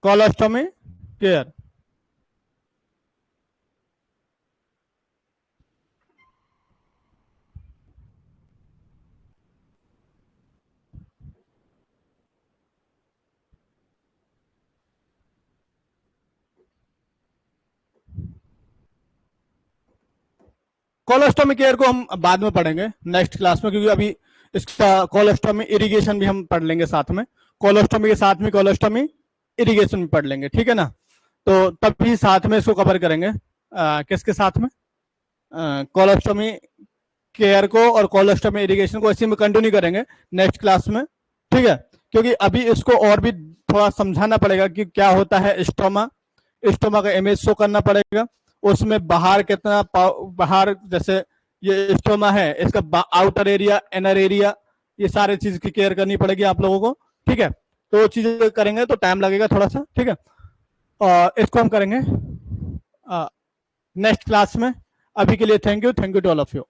colostomy care. Colostomy care को हम बाद में पढ़ेंगे नेक्स्ट क्लास में, क्योंकि अभी इसका कोलोस्टोमी इरिगेशन भी हम पढ़ लेंगे साथ में। कोलोस्टोमी के साथ में कोलोस्टोमी इरिगेशन भी पढ़ लेंगे, ठीक है ना? तो तब भी साथ में इसको कवर करेंगे। किसके साथ में? कोलोस्टोमी केयर को और कोलोस्टोमी इरिगेशन को इसी में कंटिन्यू करेंगे नेक्स्ट क्लास में, ठीक है? क्योंकि अभी इसको और भी थोड़ा समझाना पड़ेगा कि क्या होता है स्टोमा। स्टोमा का इमेज शो करना पड़ेगा, उसमें बाहर कितना, बाहर जैसे ये स्टोमा है, इसका आउटर एरिया, इनर एरिया, ये सारे चीज की केयर करनी पड़ेगी आप लोगों को, ठीक है? तो चीजें करेंगे तो टाइम लगेगा थोड़ा सा, ठीक है? और इसको हम करेंगे नेक्स्ट क्लास में। अभी के लिए thank you to all of you.